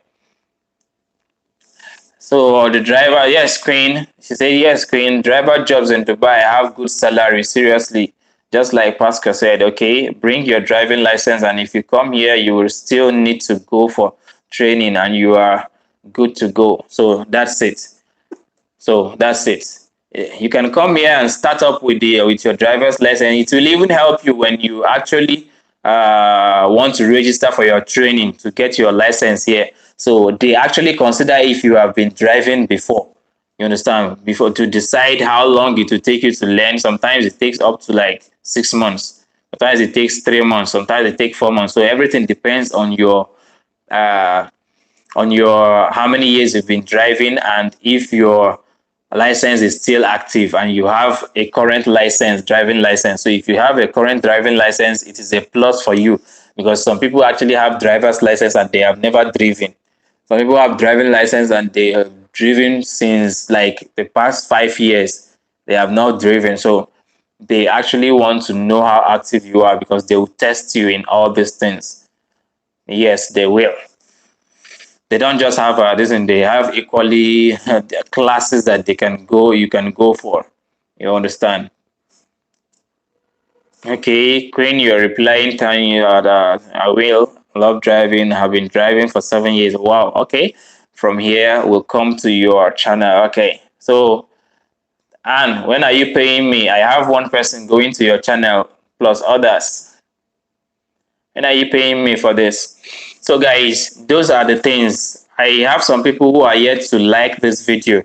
So the driver, yes, Queen. She said, yes, Queen. Driver jobs in Dubai have good salary. Seriously, just like Pascal said. Okay, bring your driving license, and if you come here, you will still need to go for training, and you are good to go. So that's it. You can come here and start up with your driver's license. It will even help you when you actually want to register for your training to get your license here. So they actually consider if you have been driving before. You understand? Before, to decide how long it will take you to learn. Sometimes it takes up to like 6 months. Sometimes it takes 3 months. Sometimes it takes 4 months. So everything depends on your how many years you've been driving, and if your license is still active and you have a current driving license. So if you have a current driving license, it is a plus for you, because some people actually have driver's license and they have never driven. Some people have driving license and they driven since like the past 5 years. They have not driven. So they actually want to know how active you are because they will test you in all these things. Yes, they will. They don't just have this, and they have equally classes that they can go. You can go for. You understand? Okay, Queen, you're replying, telling you that I will love driving. Have been driving for 7 years. Wow. Okay. From here, we'll come to your channel. Okay. So, Anne, when are you paying me? I have one person going to your channel plus others. When are you paying me for this? So, guys, those are the things. I have some people who are yet to like this video.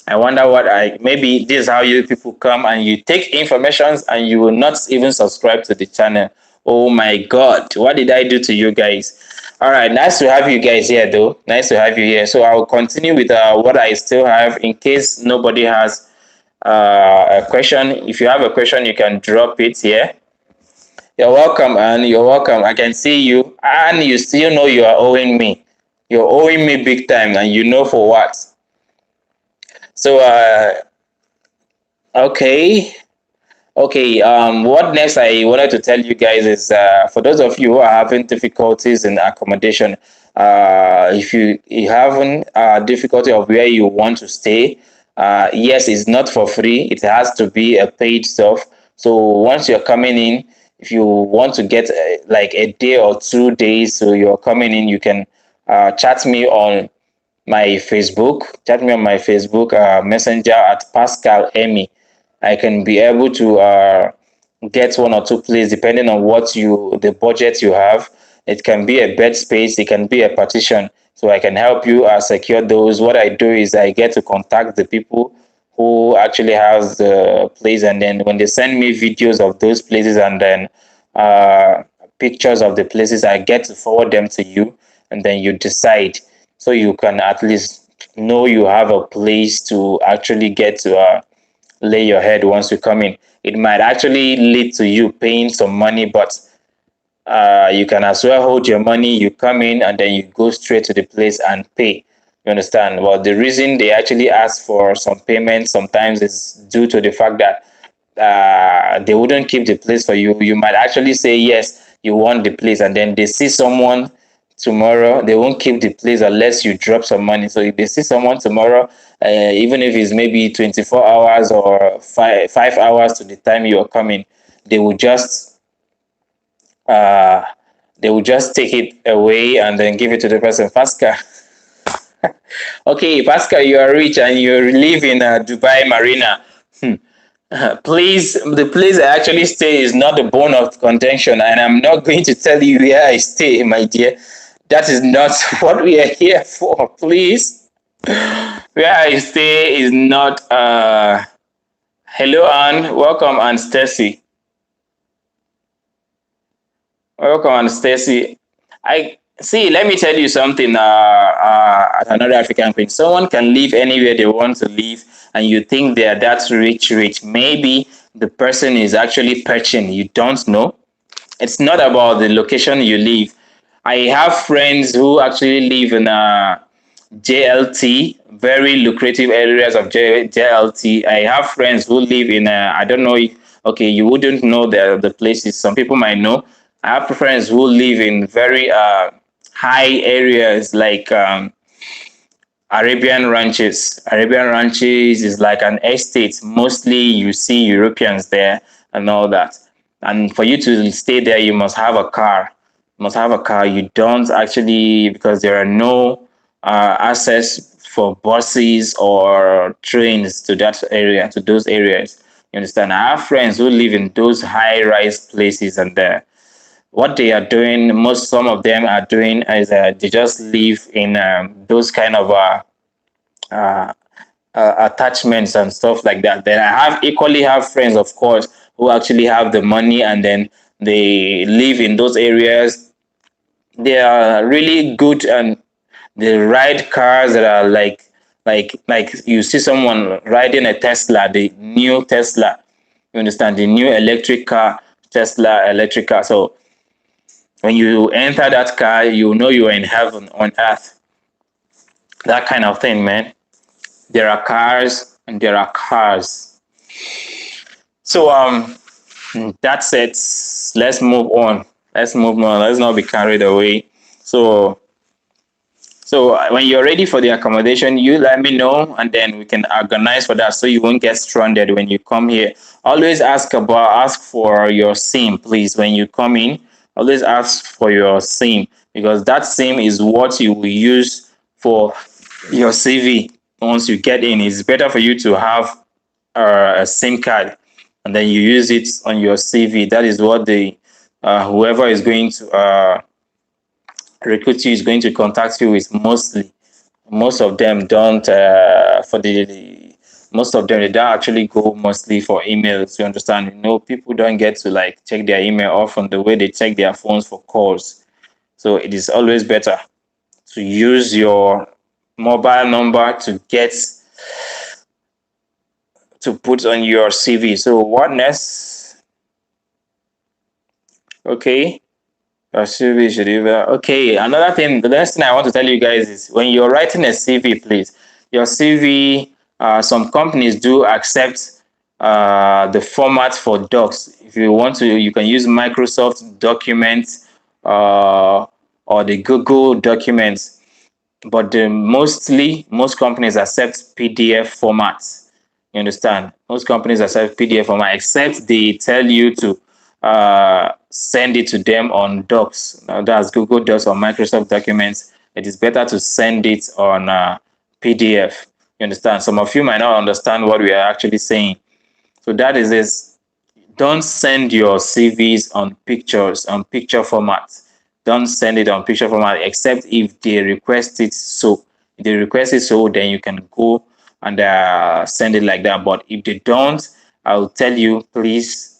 I wonder what maybe this is how you people come and you take informations and you will not even subscribe to the channel. Oh my God, what did I do to you guys? All right, nice to have you guys here though. Nice to have you here. So I'll continue with what I still have in case nobody has a question. If you have a question, you can drop it here. You're welcome, and you're welcome. I can see you, and you still know you are owing me. You're owing me big time, and you know for what. So, okay. Okay, what next I wanted to tell you guys is for those of you who are having difficulties in accommodation, if you having difficulty of where you want to stay, yes, it's not for free. It has to be a paid stuff. So once you're coming in, if you want to get like a day or 2 days, so you're coming in, you can chat me on my Facebook. Chat me on my Facebook messenger at Pascal Emmy. I can be able to get one or two plays depending on what the budget you have. It can be a bed space, it can be a partition. So I can help you secure those. What I do is I get to contact the people who actually has the place, and then when they send me videos of those places and then uh, pictures of the places, I get to forward them to you, and then you decide. So you can at least know you have a place to actually get to lay your head once you come in. It might actually lead to you paying some money, but you can as well hold your money. You come in and then you go straight to the place and pay. You understand? Well, the reason they actually ask for some payment sometimes is due to the fact that they wouldn't keep the place for you. You might actually say yes, you want the place, and then they see someone tomorrow. They won't keep the place unless you drop some money. So if they see someone tomorrow, even if it's maybe 24 hours or 5 hours to the time you are coming, they will just uh, they will just take it away and then give it to the person. Pascal, okay, Pascal, you are rich and you live in Dubai Marina. Please, the place I actually stay is not the bone of contention, and I'm not going to tell you where I stay, my dear. That is not what we are here for. Please, where I stay is not. Hello, Anne. Welcome, Anne Stacy. Welcome, Anne Stacy. I see. Let me tell you something. As another African queen, someone can live anywhere they want to live, and you think they are that rich, rich. Maybe the person is actually perching. You don't know. It's not about the location you live. I have friends who actually live in JLT, very lucrative areas of JLT. I have friends who live in I don't know. Okay, you wouldn't know the places. Some people might know. I have friends who live in very high areas like Arabian ranches. Arabian ranches is like an estate. Mostly you see Europeans there and all that. And for you to stay there, you must have a car. You must have a car. You don't actually, because there are no access for buses or trains to that area, to those areas. You understand? I have friends who live in those high-rise places, and what they are doing, some of them are doing is they just live in those kind of uh, attachments and stuff like that. Then I have equally have friends, of course, who actually have the money and then they live in those areas. They are really good and they ride cars that are like you see someone riding a Tesla, the new Tesla. You understand the new electric car, Tesla electric car. So when you enter that car, you know you are in heaven on earth. That kind of thing, man. there are cars and there are cars. So that's it. Let's move on. Let's move on. Let's not be carried away. So when you're ready for the accommodation, you let me know, and then we can organize for that, so you won't get stranded when you come here. Always ask for your SIM, please. When you come in, always ask for your SIM, because that SIM is what you will use for your CV. Once you get in, it's better for you to have a SIM card, and then you use it on your CV. That is what the whoever is going to recruit you is going to contact you with mostly. Most of them don't most of them, they don't actually go mostly for emails. You understand? People don't get to like check their email often the way they check their phones for calls. So it is always better to use your mobile number to get to put on your CV. So what next? Okay. Your CV should be okay. Another thing, the next thing I want to tell you guys is, when you're writing a CV, please, your CV, some companies do accept the format for docs. If you want to, you can use Microsoft Documents or the Google Documents, but most companies accept PDF formats. You understand? Most companies accept PDF format, except they tell you to send it to them on Docs. Now, that's Google Docs or Microsoft Documents. It is better to send it on PDF. You understand? Some of you might not understand what we are actually saying. So that is this. Don't send your CVs on picture format. Don't send it on picture format, except if they request it so. If they request it so, then you can go and send it like that. But if they don't, I'll tell you, please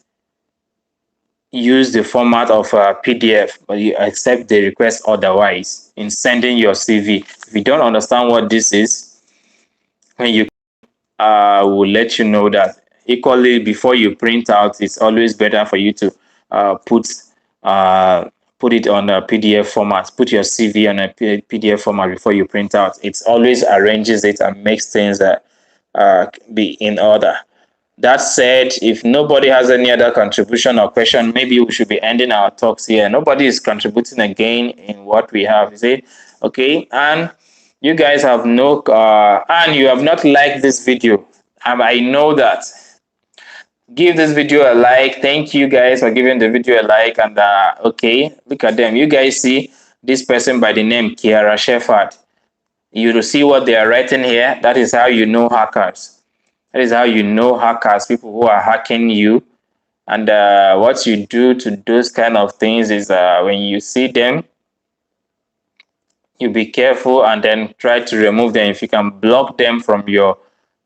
use the format of PDF, but you accept the request otherwise in sending your CV. If you don't understand what this is, when you will let you know that. Equally, before you print out, it's always better for you to put it on a PDF format. Put your CV on a PDF format before you print out. It always arranges it and makes things be in order. That said, if nobody has any other contribution or question, maybe we should be ending our talks here. Nobody is contributing again in what we have. You see, okay, and you guys have and you have not liked this video. I know that. Give this video a like. Thank you guys for giving the video a like. And okay, look at them. You guys see this person by the name Kiara Shepherd. You see what they are writing here. That is how you know hackers. That is how you know hackers, people who are hacking you. And what you do to those kind of things is when you see them, you be careful and then try to remove them. If you can block them from your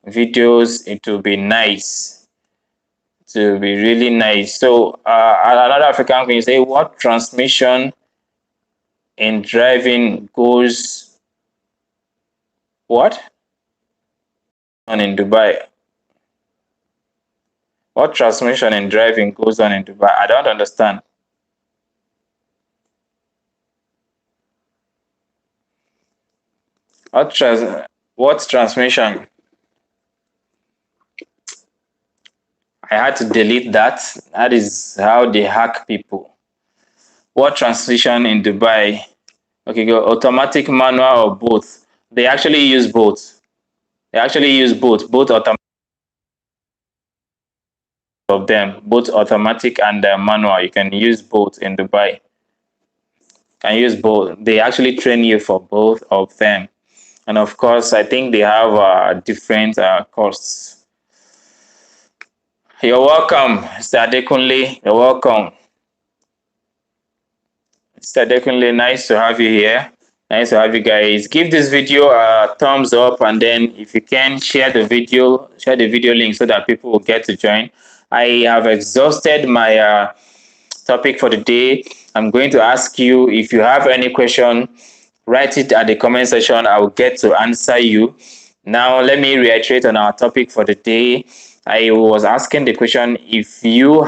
videos, it will be nice. To be really nice. So another African can say, what transmission in driving goes what on in Dubai? What transmission in driving goes on in Dubai? I don't understand. What transmission? I had to delete that. That is how they hack people. What transmission in Dubai? Okay, go automatic, manual, or both. They actually use both. They actually use both automatic of them, both automatic and manual. You can use both in Dubai. Can use both. They actually train you for both of them, and of course, I think they have different costs. You're welcome, Mr. Adekunle. You're welcome. Mr. Adekunle, nice to have you here. Nice to have you guys. Give this video a thumbs up, and then if you can, share the video link so that people will get to join. I have exhausted my topic for the day. I'm going to ask you, if you have any question, write it at the comment section. I will get to answer you. Now, let me reiterate on our topic for the day. I was asking the question, if you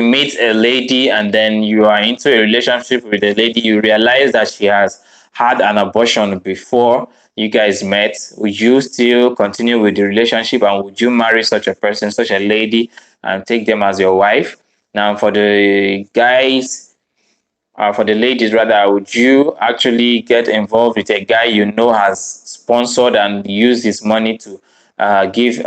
meet a lady and then you are into a relationship with a lady, you realize that she has had an abortion before you guys met, would you still continue with the relationship, and would you marry such a person, such a lady, and take them as your wife? Now, for the guys, for the ladies rather, would you actually get involved with a guy you know has sponsored and used his money to give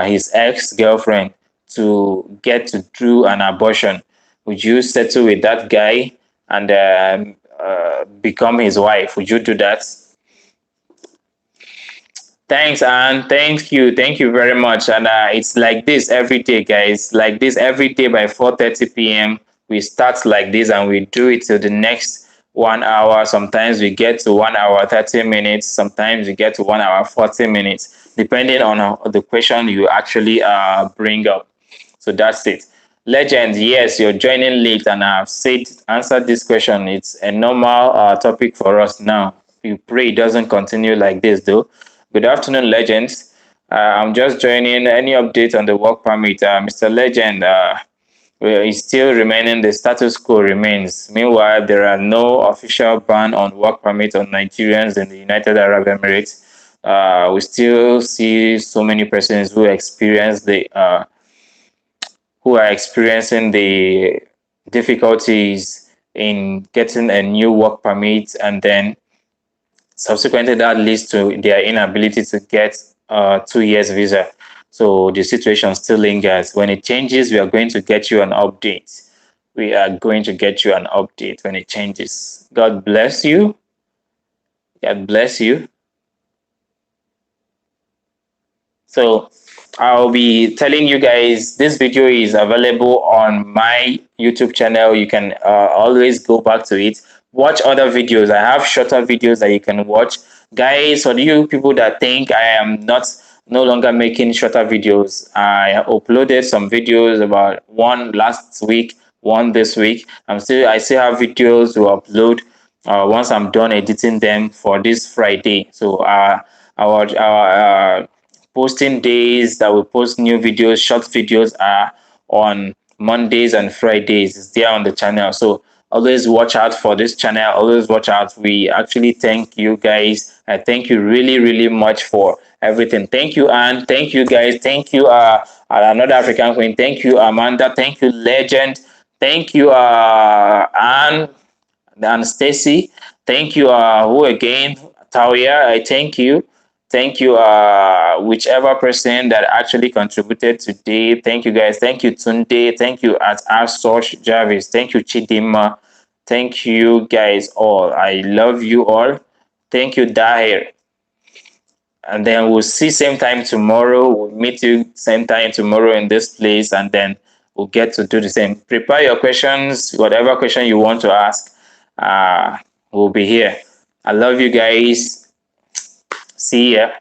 his ex-girlfriend to get to do an abortion? Would you settle with that guy and become his wife? Would you do that? Thanks, and thank you very much. And it's like this every day, guys. Like this every day by 4:30 p.m. We start like this, and we do it till the next 1 hour. Sometimes we get to 1 hour 30 minutes. Sometimes we get to 1 hour 40 minutes, depending on the question you actually bring up. So that's it. Legend, yes, you're joining late, and I've said answered this question. It's a normal topic for us now. We pray it doesn't continue like this, though. Good afternoon, legends. I'm just joining. Any update on the work permit, Mr. Legend? Well, it's still remaining. The status quo remains. Meanwhile, there are no official ban on work permit on Nigerians in the United Arab Emirates. We still see so many persons who are experiencing the difficulties in getting a new work permit, and then subsequently that leads to their inability to get a 2 years visa. So the situation still lingers. When it changes, we are going to get you an update. We are going to get you an update when it changes. God bless you. God bless you. So I'll be telling you guys this video is available on my YouTube channel. You can always go back to it. Watch other videos. I have shorter videos that you can watch. Guys, for you people that think I am no longer making shorter videos, I uploaded some videos, about one last week, one this week. I still have videos to upload once I'm done editing them for this Friday. So our posting days that we post new videos, short videos, are on Mondays and Fridays. It's there on the channel. So always watch out for this channel. Always watch out. We actually thank you guys. I thank you really, really much for everything. Thank you, Anne. Thank you, guys. Thank you, another African queen. Thank you, Amanda. Thank you, Legend. Thank you, Anne and Stacy. Thank you, who again? Tauya, I thank you. Thank you, whichever person that actually contributed today. Thank you, guys. Thank you, Tunde. Thank you, at Sosh Jarvis. Thank you, Chidima. Thank you, guys, all. I love you all. Thank you, Dahir. And then we'll see same time tomorrow. We'll meet you same time tomorrow in this place, and then we'll get to do the same. Prepare your questions, whatever question you want to ask. We'll be here. I love you guys. See ya.